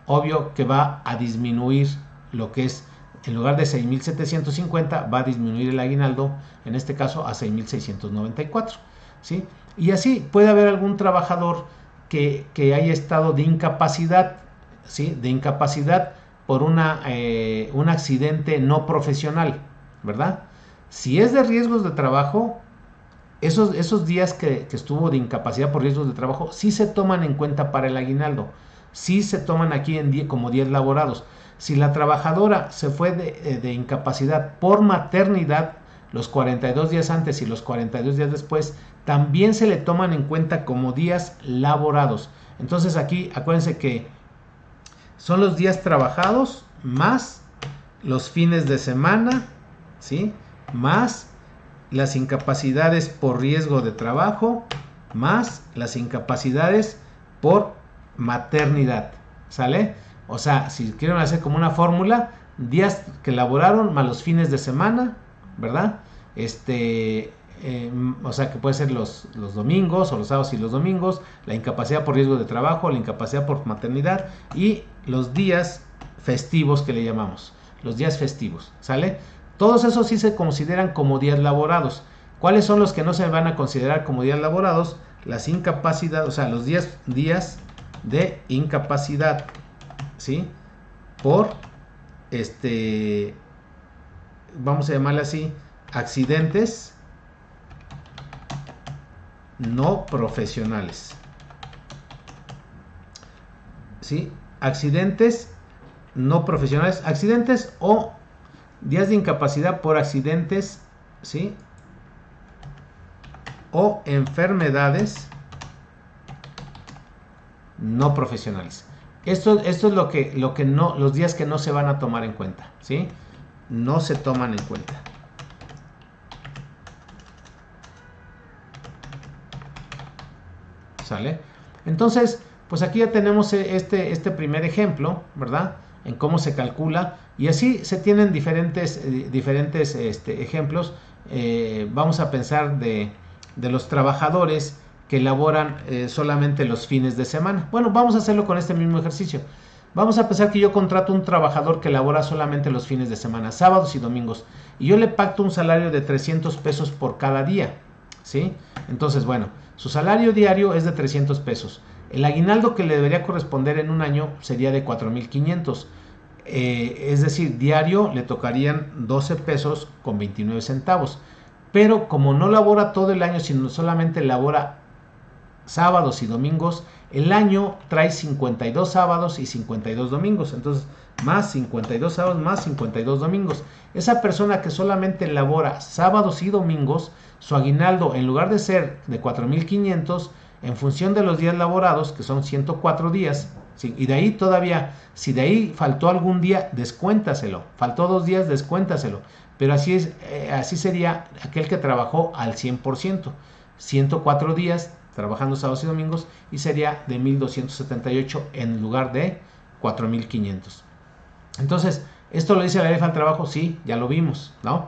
obvio que va a disminuir lo que es, en lugar de 6,750, va a disminuir el aguinaldo, en este caso a 6,694, ¿sí? Y así puede haber algún trabajador que haya estado de incapacidad, ¿sí? De incapacidad por un accidente no profesional, ¿verdad? Si es de riesgos de trabajo, esos días que estuvo de incapacidad por riesgos de trabajo, sí se toman en cuenta para el aguinaldo. Sí se toman aquí como días laborados. Si la trabajadora se fue de incapacidad por maternidad, los 42 días antes y los 42 días después, también se le toman en cuenta como días laborados. Entonces aquí acuérdense que son los días trabajados más los fines de semana, ¿sí? Más las incapacidades por riesgo de trabajo, más las incapacidades por maternidad, ¿sale? O sea, si quieren hacer como una fórmula, días que laboraron más los fines de semana, ¿verdad? O sea, que puede ser los domingos o los sábados y los domingos, la incapacidad por riesgo de trabajo, la incapacidad por maternidad y los días festivos que le llamamos, los días festivos, ¿sale? Todos esos sí se consideran como días laborados. ¿Cuáles son los que no se van a considerar como días laborados? Las incapacidades, o sea, los días de incapacidad, ¿sí? Por, vamos a llamarle así, accidentes no profesionales, ¿sí? Accidentes no profesionales, accidentes o días de incapacidad por accidentes, ¿sí? O enfermedades no profesionales. Esto es lo que no, los días que no se van a tomar en cuenta, ¿sí? No se toman en cuenta. ¿Sale? Entonces, pues aquí ya tenemos este primer ejemplo, ¿verdad? En cómo se calcula, y así se tienen diferentes ejemplos. Vamos a pensar de los trabajadores que laboran solamente los fines de semana. Bueno, vamos a hacerlo con este mismo ejercicio. Vamos a pensar que yo contrato un trabajador que labora solamente los fines de semana, sábados y domingos, y yo le pacto un salario de 300 pesos por cada día, ¿sí? Entonces, bueno, su salario diario es de 300 pesos. El aguinaldo que le debería corresponder en un año sería de 4,500. Es decir, diario le tocarían 12 pesos con 29 centavos. Pero como no labora todo el año, sino solamente labora sábados y domingos, el año trae 52 sábados y 52 domingos. Entonces, más 52 sábados, más 52 domingos. Esa persona que solamente labora sábados y domingos, su aguinaldo, en lugar de ser de 4,500, en función de los días laborados, que son 104 días, ¿sí? Y de ahí todavía, si de ahí faltó algún día, descuéntaselo. Faltó 2 días, descuéntaselo. Pero así sería aquel que trabajó al 100%. 104 días trabajando sábados y domingos, y sería de 1,278 en lugar de 4,500. Entonces, ¿esto lo dice la ley del trabajo? Sí, ya lo vimos, ¿no?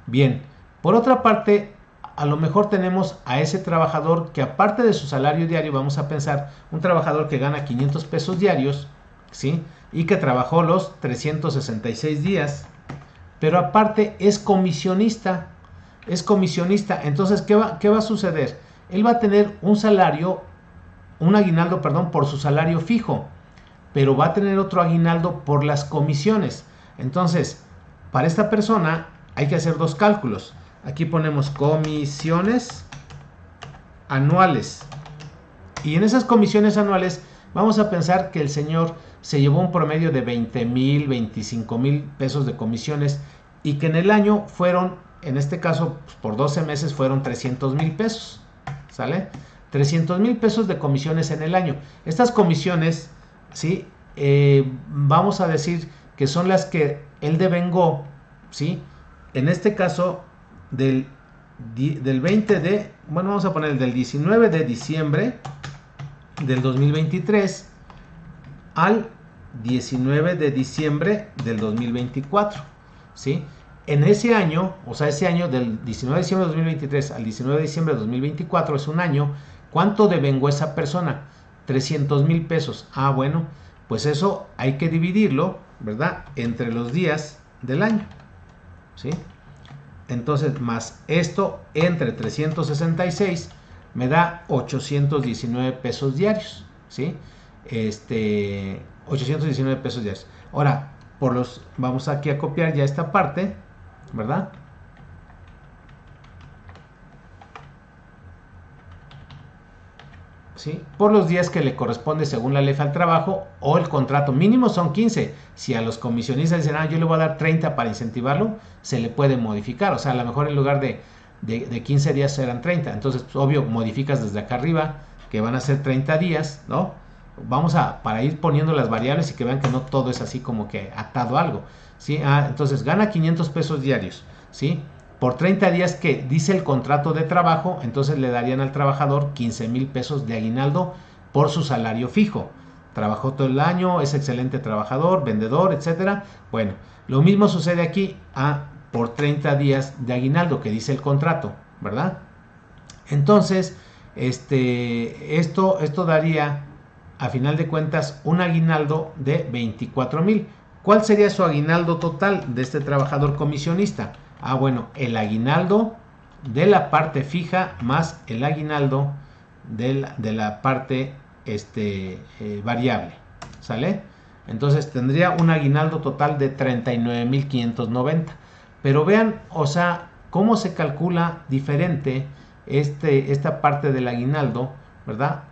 Bien, por otra parte, a lo mejor tenemos a ese trabajador que, aparte de su salario diario, vamos a pensar, un trabajador que gana 500 pesos diarios, ¿sí? Y que trabajó los 366 días, pero aparte es comisionista. Entonces, ¿qué va a suceder? Él va a tener un aguinaldo, por su salario fijo, pero va a tener otro aguinaldo por las comisiones. Entonces, para esta persona hay que hacer 2 cálculos. Aquí ponemos comisiones anuales. Y en esas comisiones anuales vamos a pensar que el señor se llevó un promedio de 20,000, 25,000 pesos de comisiones, y que en el año fueron, en este caso, pues por 12 meses fueron 300,000 pesos. ¿Sale? 300,000 pesos de comisiones en el año. Estas comisiones, ¿sí? Vamos a decir que son las que él devengó, ¿sí? En este caso, del 20 de, bueno, vamos a poner del 19 de diciembre del 2023 al 19 de diciembre del 2024, ¿sí? En ese año, o sea, ese año del 19 de diciembre de 2023 al 19 de diciembre de 2024 es un año. ¿Cuánto devengó esa persona? 300,000 pesos. Ah, bueno, pues eso hay que dividirlo, ¿verdad? Entre los días del año, ¿sí? Entonces, más esto entre 366 me da 819 pesos diarios, ¿sí? 819 pesos diarios. Ahora, vamos aquí a copiar ya esta parte, ¿verdad? ¿sí? Por los días que le corresponde según la ley al trabajo o el contrato mínimo son 15. Si a los comisionistas dicen, yo le voy a dar 30 para incentivarlo, se le puede modificar. O sea, a lo mejor en lugar de 15 días serán 30. Entonces, pues, obvio, modificas desde acá arriba, que van a ser 30 días, ¿no? Para ir poniendo las variables y que vean que no todo es así como que atado a algo, ¿sí? Entonces, gana 500 pesos diarios, ¿sí? Por 30 días que dice el contrato de trabajo, entonces le darían al trabajador 15,000 pesos de aguinaldo por su salario fijo. Trabajó todo el año, es excelente trabajador, vendedor, etcétera. Bueno, lo mismo sucede aquí por 30 días de aguinaldo que dice el contrato, ¿verdad? Entonces, esto daría, a final de cuentas, un aguinaldo de 24,000. ¿Cuál sería su aguinaldo total de este trabajador comisionista? Bueno, el aguinaldo de la parte fija más el aguinaldo de la parte variable, ¿sale? Entonces tendría un aguinaldo total de 39,590. Pero vean, o sea, cómo se calcula diferente esta parte del aguinaldo, ¿verdad?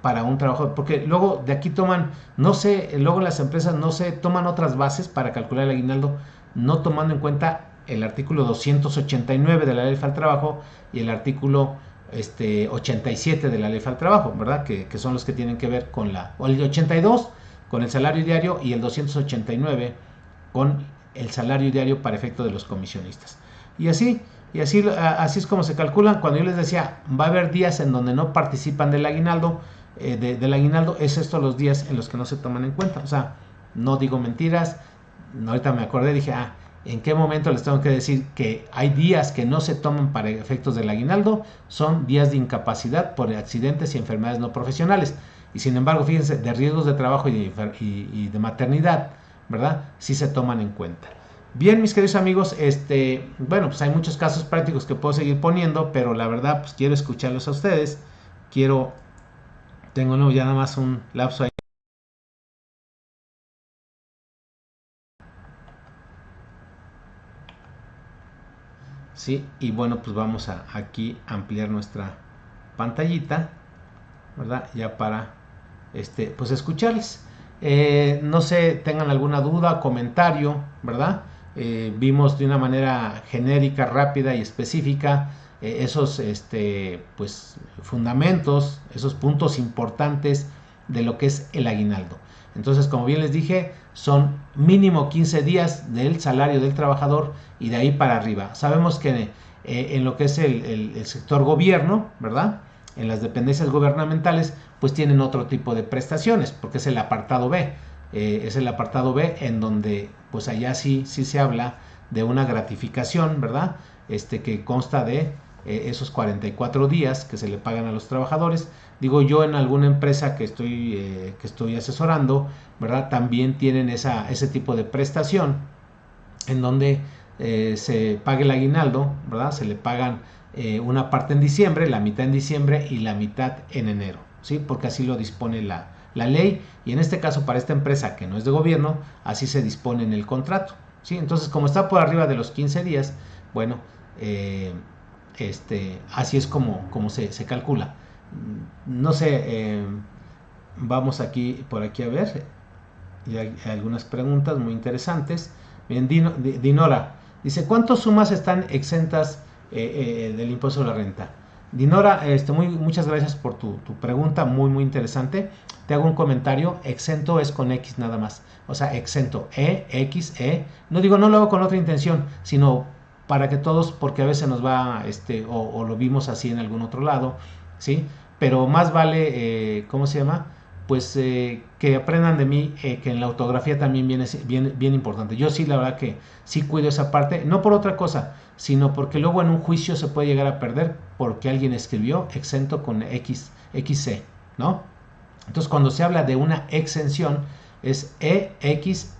Para un trabajador, porque luego de aquí toman, no sé, luego las empresas no se toman otras bases para calcular el aguinaldo, no tomando en cuenta el artículo 289 de la Ley Federal del Trabajo y el artículo 87 de la Ley Federal del Trabajo, ¿verdad? Que son los que tienen que ver con el 82 con el salario diario y el 289 con el salario diario para efecto de los comisionistas. Y así es como se calculan. Cuando yo les decía, va a haber días en donde no participan del aguinaldo, es esto los días en los que no se toman en cuenta. O sea, no digo mentiras. Ahorita me acordé, dije, ¿en qué momento les tengo que decir que hay días que no se toman para efectos del aguinaldo? Son días de incapacidad por accidentes y enfermedades no profesionales. Y sin embargo, fíjense, de riesgos de trabajo y de maternidad, ¿verdad? Sí se toman en cuenta. Bien, mis queridos amigos, bueno, pues hay muchos casos prácticos que puedo seguir poniendo, pero la verdad, pues quiero escucharlos a ustedes. Tengo ya nada más un lapso ahí. Sí, y bueno, pues vamos a aquí ampliar nuestra pantallita, ¿verdad? Ya para, pues escucharles. No sé, tengan alguna duda, comentario, ¿verdad? Vimos de una manera genérica, rápida y específica esos pues fundamentos, esos puntos importantes de lo que es el aguinaldo. Entonces, como bien les dije, son mínimo 15 días del salario del trabajador y de ahí para arriba. Sabemos que en lo que es el sector gobierno, ¿verdad? En las dependencias gubernamentales, pues tienen otro tipo de prestaciones, porque es el apartado B. Es el apartado B en donde, pues allá sí se habla de una gratificación, ¿verdad? Que consta de esos 44 días que se le pagan a los trabajadores. Digo, yo en alguna empresa que estoy asesorando, ¿verdad? También tienen ese tipo de prestación en donde se paga el aguinaldo, ¿verdad? Se le pagan una parte en diciembre, la mitad en diciembre y la mitad en enero, ¿sí? Porque así lo dispone la ley, y en este caso para esta empresa que no es de gobierno, así se dispone en el contrato, ¿sí? Entonces, como está por arriba de los 15 días, bueno, así es como se calcula. No sé, vamos por aquí a ver, y hay algunas preguntas muy interesantes. Bien, Dinora dice, ¿cuántas sumas están exentas del impuesto de la renta? Dinora, muchas gracias por tu pregunta, muy interesante. Te hago un comentario, exento es con X nada más, o sea, exento, no digo, no lo hago con otra intención, sino para que todos, porque a veces nos va, o lo vimos así en algún otro lado, ¿sí? Pero más vale, ¿cómo se llama? Pues que aprendan de mí, que en la ortografía también viene bien importante. Yo sí, la verdad que sí cuido esa parte, no por otra cosa, sino porque luego en un juicio se puede llegar a perder porque alguien escribió exento con XC, ¿no? Entonces, cuando se habla de una exención, es EXENTOS,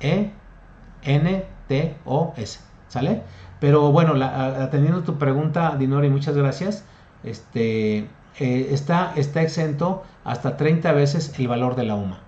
¿sale? Pero bueno, atendiendo tu pregunta, Dinori, muchas gracias. Está exento hasta 30 veces el valor de la UMA.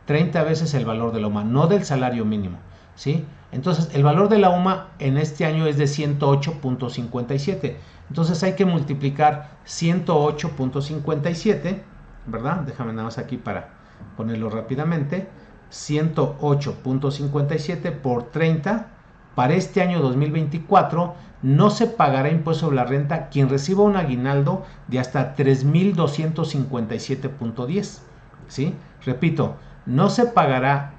30 veces el valor de la UMA, no del salario mínimo, ¿sí? Entonces, el valor de la UMA en este año es de 108.57. Entonces, hay que multiplicar 108.57, ¿verdad? Déjame nada más aquí para ponerlo rápidamente. 108.57 por 30. Para este año 2024 no se pagará impuesto sobre la renta quien reciba un aguinaldo de hasta 3.257.10. ¿Sí? Repito, no se pagará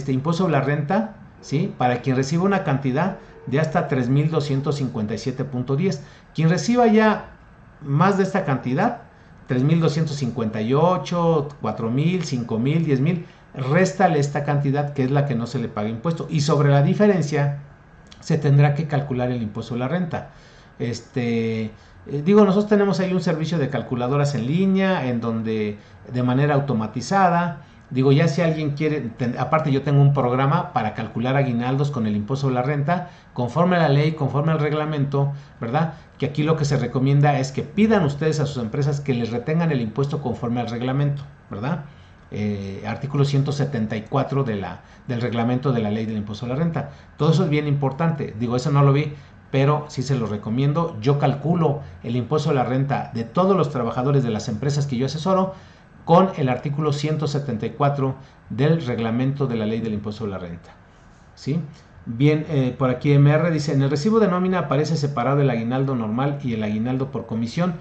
impuesto sobre la renta, ¿sí? Para quien reciba una cantidad de hasta 3.257.10. Quien reciba ya más de esta cantidad, 3.258, 4.000, 5.000, 10.000, réstale esta cantidad que es la que no se le paga impuesto, y sobre la diferencia se tendrá que calcular el impuesto de la renta. Nosotros tenemos ahí un servicio de calculadoras en línea, en donde de manera automatizada, ya si alguien quiere, aparte yo tengo un programa para calcular aguinaldos con el impuesto de la renta, conforme a la ley, conforme al reglamento, ¿verdad? Que aquí lo que se recomienda es que pidan ustedes a sus empresas que les retengan el impuesto conforme al reglamento, ¿verdad? Artículo 174 del reglamento de la ley del impuesto a la renta. Todo eso es bien importante. Eso no lo vi, pero sí se lo recomiendo. Yo calculo el impuesto a la renta de todos los trabajadores de las empresas que yo asesoro con el artículo 174 del reglamento de la ley del impuesto a la renta. ¿Sí? Bien, por aquí MR dice, en el recibo de nómina aparece separado el aguinaldo normal y el aguinaldo por comisión.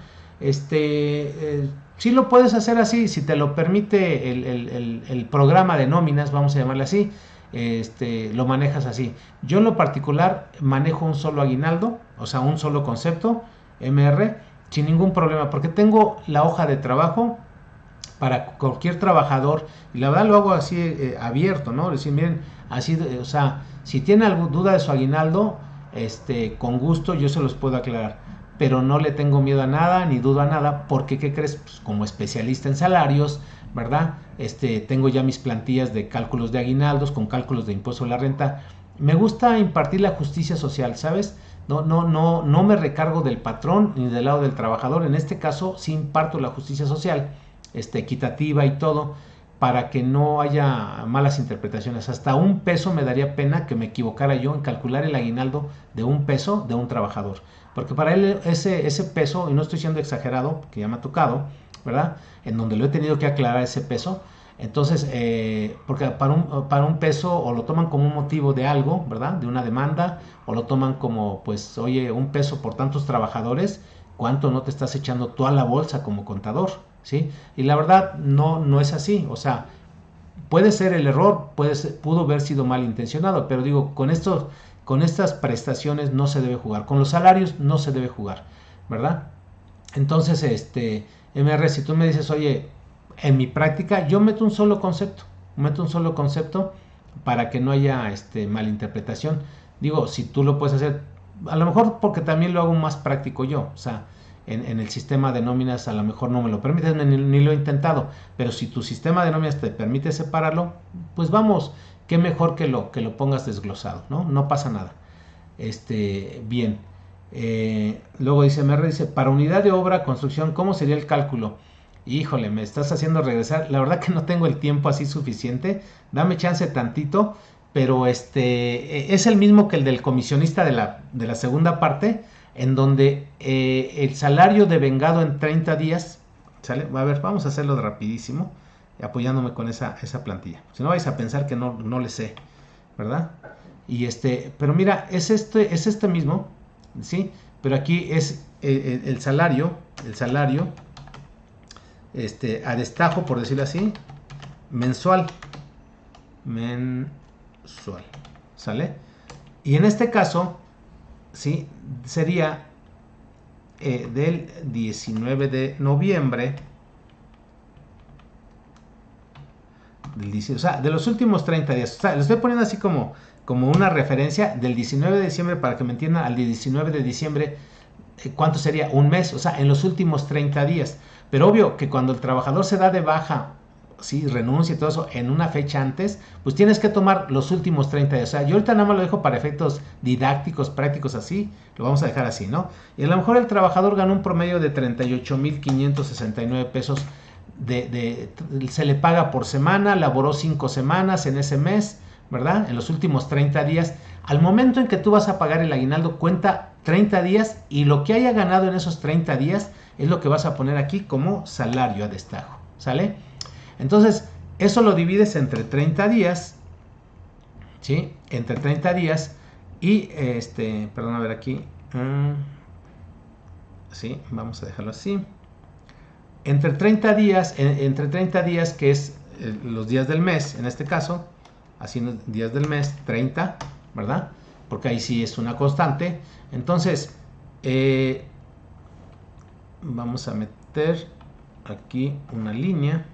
Sí lo puedes hacer así, si te lo permite el programa de nóminas, vamos a llamarle así, lo manejas así. Yo en lo particular manejo un solo aguinaldo, o sea, un solo concepto, MR, sin ningún problema, porque tengo la hoja de trabajo para cualquier trabajador, y la verdad lo hago así abierto, ¿no? Decir, miren, así, o sea, si tiene alguna duda de su aguinaldo, con gusto yo se los puedo aclarar, pero no le tengo miedo a nada, ni duda a nada, porque, ¿qué crees? Pues como especialista en salarios, ¿verdad? Tengo ya mis plantillas de cálculos de aguinaldos, con cálculos de impuesto a la renta. Me gusta impartir la justicia social, ¿sabes? No me recargo del patrón ni del lado del trabajador. En este caso sí imparto la justicia social, equitativa y todo, para que no haya malas interpretaciones. Hasta un peso me daría pena que me equivocara yo en calcular el aguinaldo de un peso de un trabajador, porque para él ese peso, y no estoy siendo exagerado, que ya me ha tocado, ¿verdad? En donde lo he tenido que aclarar ese peso. Entonces, porque para un peso o lo toman como un motivo de algo, ¿verdad? De una demanda, o lo toman como, pues, oye, un peso por tantos trabajadores, ¿cuánto no te estás echando tú a la bolsa como contador? ¿Sí? Y la verdad no es así. O sea, puede ser el error, pudo haber sido malintencionado, pero con estas prestaciones no se debe jugar, con los salarios no se debe jugar, ¿verdad? Entonces, MR, si tú me dices, oye, en mi práctica yo meto un solo concepto para que no haya malinterpretación. Si tú lo puedes hacer, a lo mejor porque también lo hago más práctico yo, o sea, en el sistema de nóminas a lo mejor no me lo permites, ni lo he intentado, pero si tu sistema de nóminas te permite separarlo, pues vamos, qué mejor que lo pongas desglosado, no pasa nada. Bien, luego dice MR, dice, para unidad de obra, construcción, ¿cómo sería el cálculo? Híjole, me estás haciendo regresar, la verdad que no tengo el tiempo así suficiente, dame chance tantito, pero es el mismo que el del comisionista de la segunda parte, en donde el salario devengado en 30 días, ¿sale? A ver, vamos a hacerlo rapidísimo, apoyándome con esa plantilla. Si no vais a pensar que no le sé, ¿verdad? Y pero mira, es este mismo, ¿sí? Pero aquí es el salario, a destajo, por decirlo así, mensual, ¿sale? Y en este caso, ¿sí? Sería del 19 de noviembre, o sea, de los últimos 30 días. O sea, lo estoy poniendo así como una referencia del 19 de diciembre para que me entiendan, al 19 de diciembre, ¿cuánto sería? Un mes, o sea, en los últimos 30 días. Pero obvio que cuando el trabajador se da de baja, sí, renuncia y todo eso en una fecha antes, pues tienes que tomar los últimos 30 días. O sea, yo ahorita nada más lo dejo para efectos didácticos, prácticos, así, lo vamos a dejar así, ¿no? Y a lo mejor el trabajador ganó un promedio de 38,569 pesos, se le paga por semana, laboró 5 semanas en ese mes, ¿verdad? En los últimos 30 días. Al momento en que tú vas a pagar el aguinaldo, cuenta 30 días y lo que haya ganado en esos 30 días, es lo que vas a poner aquí como salario a destajo, ¿sale? Entonces, eso lo divides entre 30 días, ¿sí? Entre 30 días y, perdón, a ver aquí, sí, vamos a dejarlo así. Entre 30 días, que es los días del mes, en este caso, haciendo días del mes, 30, ¿verdad? Porque ahí sí es una constante. Entonces, vamos a meter aquí una línea.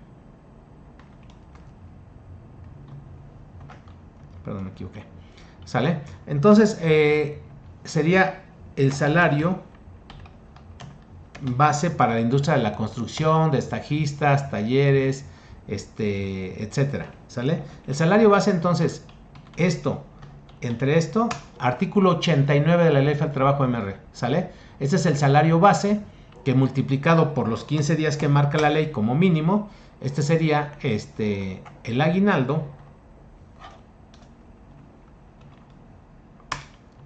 Perdón, me equivoqué. ¿Sale? Entonces, sería el salario base para la industria de la construcción, de estajistas, talleres, etcétera, ¿sale? El salario base, entonces, entre esto, artículo 89 de la Ley del Trabajo MR, ¿sale? Este es el salario base que multiplicado por los 15 días que marca la ley como mínimo, este sería el aguinaldo,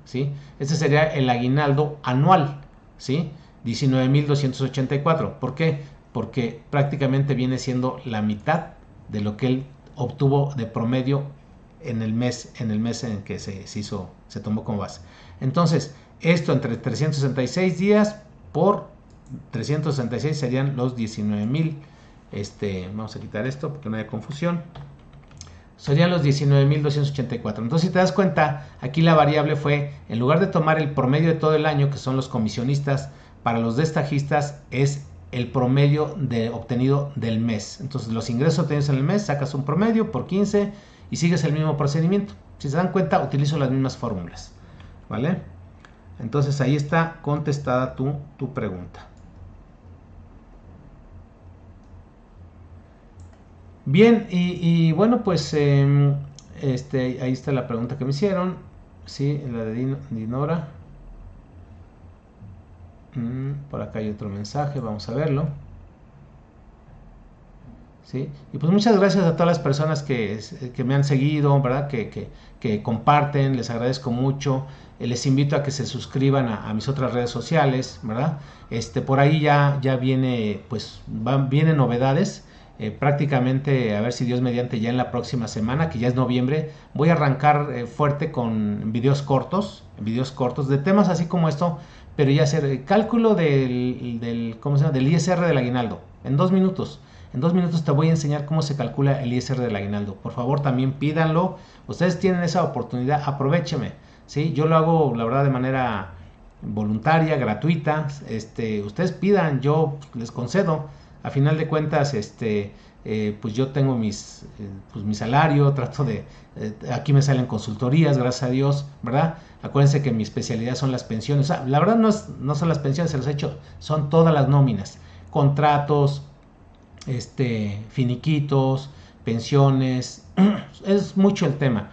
¿sí? Este sería el aguinaldo anual, ¿sí? 19,284. ¿Por qué? Porque prácticamente viene siendo la mitad de lo que él obtuvo de promedio en el mes en que se tomó como base. Entonces, esto entre 366 días por 366 serían los 19,000. Vamos a quitar esto porque no haya confusión. Serían los 19,284. Entonces, si te das cuenta, aquí la variable fue, en lugar de tomar el promedio de todo el año, que son los comisionistas, para los destajistas es el promedio obtenido del mes. Entonces, los ingresos obtenidos en el mes, sacas un promedio por 15 y sigues el mismo procedimiento. Si se dan cuenta, utilizo las mismas fórmulas, ¿vale? Entonces, ahí está contestada tu pregunta. Bien, y bueno, pues ahí está la pregunta que me hicieron, sí, la de Dinora. Por acá hay otro mensaje, vamos a verlo. ¿Sí? Y pues muchas gracias a todas las personas que me han seguido, ¿verdad? Que comparten, les agradezco mucho. Les invito a que se suscriban a mis otras redes sociales, ¿verdad? Por ahí ya viene, pues vienen novedades. Prácticamente, a ver si Dios mediante, ya en la próxima semana, que ya es noviembre, voy a arrancar fuerte con videos cortos de temas así como esto, pero ya hacer cálculo ¿cómo se llama? Del ISR del aguinaldo, en 2 minutos. En 2 minutos te voy a enseñar cómo se calcula el ISR del aguinaldo. Por favor, también pídanlo. Ustedes tienen esa oportunidad, aprovechenme, ¿sí? Yo lo hago, la verdad, de manera voluntaria, gratuita. Ustedes pidan, yo les concedo. A final de cuentas, pues yo tengo mi salario, trato de, aquí me salen consultorías, gracias a Dios, ¿verdad? Acuérdense que mi especialidad son las pensiones. O sea, la verdad no son las pensiones, se los he hecho, son todas las nóminas, contratos, finiquitos, pensiones, es mucho el tema.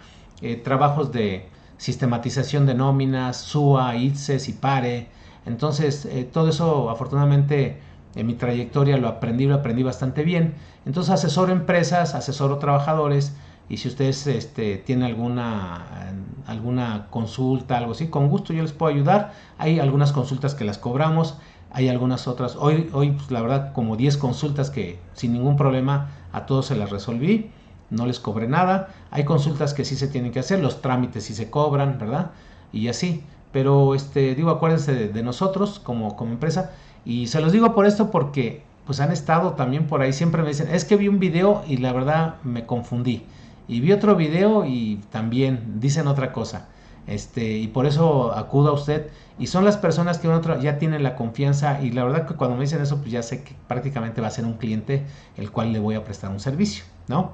Trabajos de sistematización de nóminas, SUA, ITSES y PARE. Entonces, todo eso afortunadamente en mi trayectoria lo aprendí bastante bien. Entonces asesoro empresas, asesoro trabajadores, y si ustedes tienen alguna consulta, algo así, con gusto yo les puedo ayudar. Hay algunas consultas que las cobramos, hay algunas otras, hoy pues, la verdad, como 10 consultas que sin ningún problema a todos se las resolví, no les cobré nada. Hay consultas que sí se tienen que hacer, los trámites sí se cobran, ¿verdad? Y así, pero acuérdense de nosotros como empresa. Y se los digo por esto porque pues han estado también por ahí, siempre me dicen, es que vi un video y la verdad me confundí, y vi otro video y también dicen otra cosa, y por eso acudo a usted, y son las personas que ya tienen la confianza, y la verdad que cuando me dicen eso, pues ya sé que prácticamente va a ser un cliente el cual le voy a prestar un servicio, ¿no?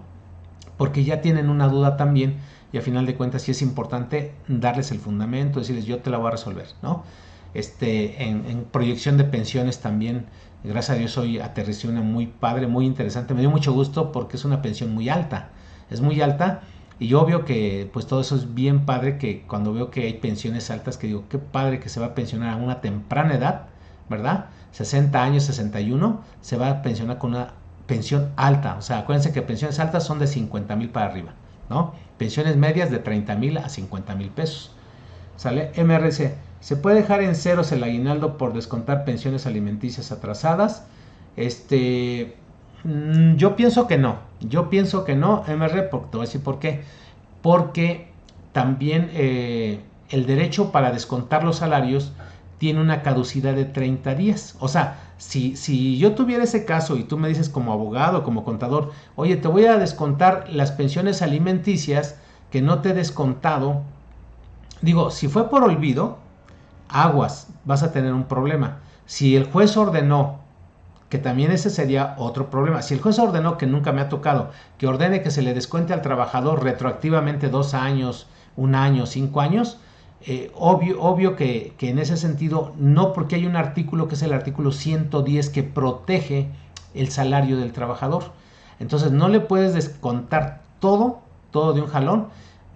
Porque ya tienen una duda también, y a final de cuentas sí es importante darles el fundamento, decirles yo te la voy a resolver, ¿no? En proyección de pensiones también, gracias a Dios hoy aterricé una muy padre, muy interesante, me dio mucho gusto porque es una pensión muy alta, es muy alta, y obvio que pues todo eso es bien padre, que cuando veo que hay pensiones altas, que digo, qué padre que se va a pensionar a una temprana edad, ¿verdad? 60 años, 61, se va a pensionar con una pensión alta. O sea, acuérdense que pensiones altas son de 50,000 para arriba, ¿no? Pensiones medias de 30,000 a 50,000 pesos. ¿Sale? MRC. ¿Se puede dejar en ceros el aguinaldo por descontar pensiones alimenticias atrasadas? Yo pienso que no. Yo pienso que no, MR, porque te voy a decir por qué. Porque también el derecho para descontar los salarios tiene una caducidad de 30 días. O sea, si yo tuviera ese caso y tú me dices como abogado, como contador, oye, te voy a descontar las pensiones alimenticias que no te he descontado. Digo, si fue por olvido, aguas, vas a tener un problema. Si el juez ordenó, que también ese sería otro problema, si el juez ordenó, que nunca me ha tocado, que ordene que se le descuente al trabajador retroactivamente 2 años, 1 año, 5 años, obvio que en ese sentido, no, porque hay un artículo que es el artículo 110 que protege el salario del trabajador. Entonces no le puedes descontar todo de un jalón.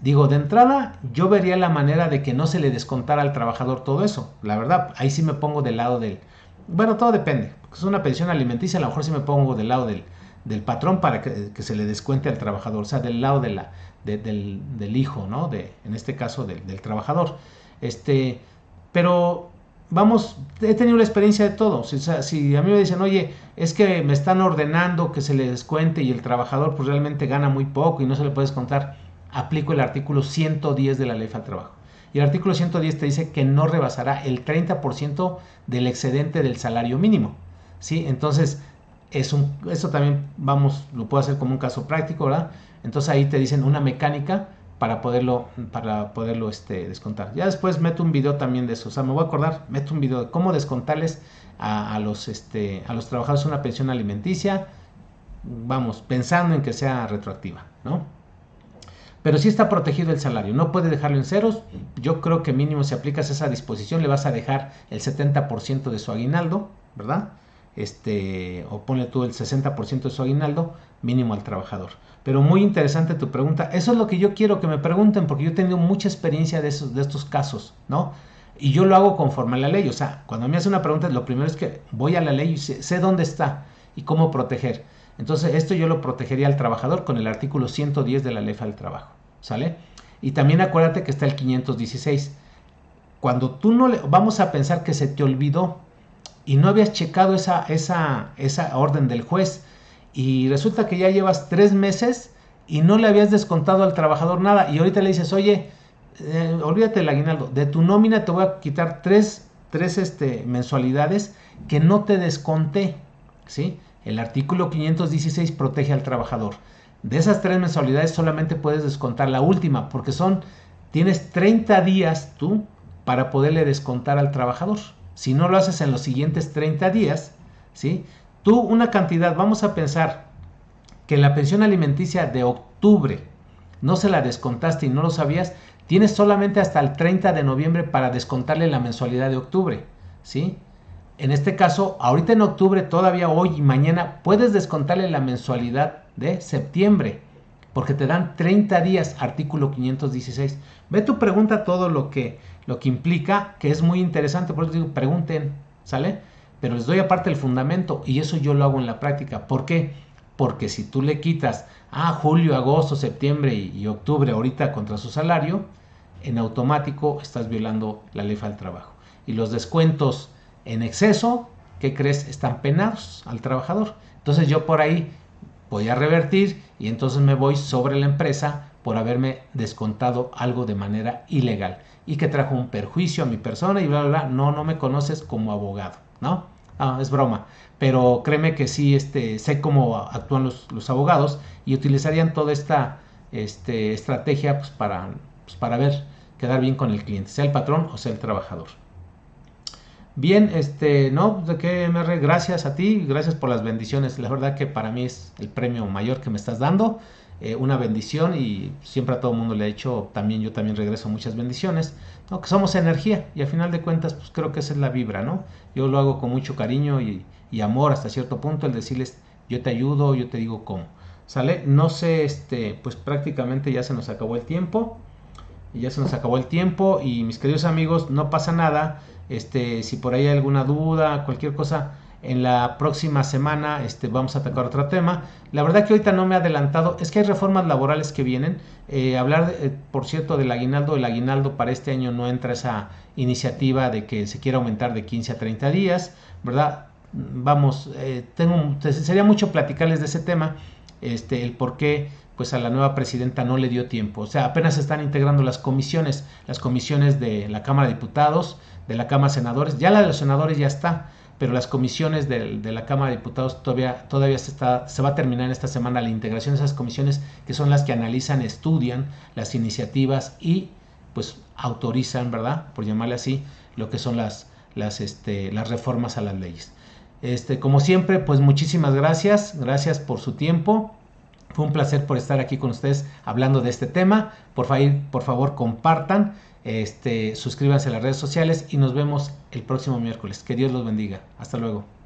Digo, de entrada, yo vería la manera de que no se le descontara al trabajador todo eso. La verdad, ahí sí me pongo del lado del... Bueno, todo depende. Porque es una pensión alimenticia, a lo mejor sí me pongo del lado del patrón para que se le descuente al trabajador. O sea, del lado del hijo, ¿no? En este caso, del trabajador. Pero, vamos, he tenido la experiencia de todo. O sea, si a mí me dicen, oye, es que me están ordenando que se le descuente y el trabajador pues realmente gana muy poco y no se le puede descontar, aplico el artículo 110 de la Ley Federal del Trabajo. Y el artículo 110 te dice que no rebasará el 30% del excedente del salario mínimo, ¿sí? Entonces, eso también, vamos, lo puedo hacer como un caso práctico, ¿verdad? Entonces ahí te dicen una mecánica para poderlo descontar. Ya después meto un video también de eso, o sea, me voy a acordar, meto un video de cómo descontarles a los trabajadores una pensión alimenticia, vamos, pensando en que sea retroactiva, ¿no? Pero sí está protegido el salario, no puedes dejarlo en ceros. Yo creo que mínimo si aplicas esa disposición le vas a dejar el 70% de su aguinaldo, ¿verdad? O ponle tú el 60% de su aguinaldo mínimo al trabajador. Pero muy interesante tu pregunta. Eso es lo que yo quiero que me pregunten, porque yo he tenido mucha experiencia de estos casos, ¿no? Y yo lo hago conforme a la ley. O sea, cuando me hace una pregunta, lo primero es que voy a la ley y sé dónde está y cómo proteger. Entonces, esto yo lo protegería al trabajador con el artículo 110 de la Ley Federal del Trabajo, ¿sale? Y también acuérdate que está el 516. Cuando tú no le... Vamos a pensar que se te olvidó y no habías checado esa orden del juez y resulta que ya llevas 3 meses y no le habías descontado al trabajador nada y ahorita le dices, oye, olvídate del aguinaldo, de tu nómina te voy a quitar tres mensualidades que no te desconté, ¿sí? El artículo 516 protege al trabajador. De esas 3 mensualidades solamente puedes descontar la última, porque tienes 30 días tú para poderle descontar al trabajador. Si no lo haces en los siguientes 30 días, ¿sí? Tú una cantidad, vamos a pensar que la pensión alimenticia de octubre no se la descontaste y no lo sabías, tienes solamente hasta el 30 de noviembre para descontarle la mensualidad de octubre, ¿sí? En este caso, ahorita en octubre, todavía hoy y mañana, puedes descontarle la mensualidad de septiembre, porque te dan 30 días, artículo 516. Ve tu pregunta todo lo que implica, que es muy interesante, por eso digo, pregunten, ¿sale? Pero les doy aparte el fundamento, y eso yo lo hago en la práctica. ¿Por qué? Porque si tú le quitas julio, agosto, septiembre y octubre ahorita contra su salario, en automático estás violando la Ley Federal del Trabajo. Y los descuentos en exceso, ¿qué crees? Están penados al trabajador. Entonces yo por ahí voy a revertir y entonces me voy sobre la empresa por haberme descontado algo de manera ilegal y que trajo un perjuicio a mi persona y bla, bla, bla. No me conoces como abogado, ¿no? Es broma. Pero créeme que sí, sé cómo actúan los abogados y utilizarían toda esta estrategia pues para ver, quedar bien con el cliente, sea el patrón o sea el trabajador. Bien, no, de qué, MR, gracias a ti, gracias por las bendiciones. La verdad que para mí es el premio mayor que me estás dando, una bendición y siempre a todo el mundo le he hecho, yo también regreso muchas bendiciones, ¿no? Que somos energía y al final de cuentas, pues creo que esa es la vibra, ¿no? Yo lo hago con mucho cariño y amor hasta cierto punto, el decirles, yo te ayudo, yo te digo cómo, ¿sale? No sé, pues prácticamente ya se nos acabó el tiempo. Y mis queridos amigos, no pasa nada. Si por ahí hay alguna duda, cualquier cosa, En la próxima semana vamos a tocar otro tema. La verdad que ahorita no me he adelantado, es que hay reformas laborales que vienen. Por cierto, del aguinaldo. El aguinaldo para este año no entra esa iniciativa de que se quiera aumentar de 15 a 30 días, ¿verdad? Vamos, sería mucho platicarles de ese tema, el por qué pues a la nueva presidenta no le dio tiempo. O sea, apenas se están integrando las comisiones de la Cámara de Diputados, de la Cámara de Senadores. Ya la de los senadores ya está, pero las comisiones de la Cámara de Diputados todavía se va a terminar en esta semana la integración de esas comisiones, que son las que analizan, estudian las iniciativas y pues autorizan, ¿verdad? Por llamarle así, lo que son las reformas a las leyes. Como siempre, pues muchísimas gracias por su tiempo. Fue un placer por estar aquí con ustedes hablando de este tema. Por favor compartan, suscríbanse a las redes sociales y nos vemos el próximo miércoles. Que Dios los bendiga. Hasta luego.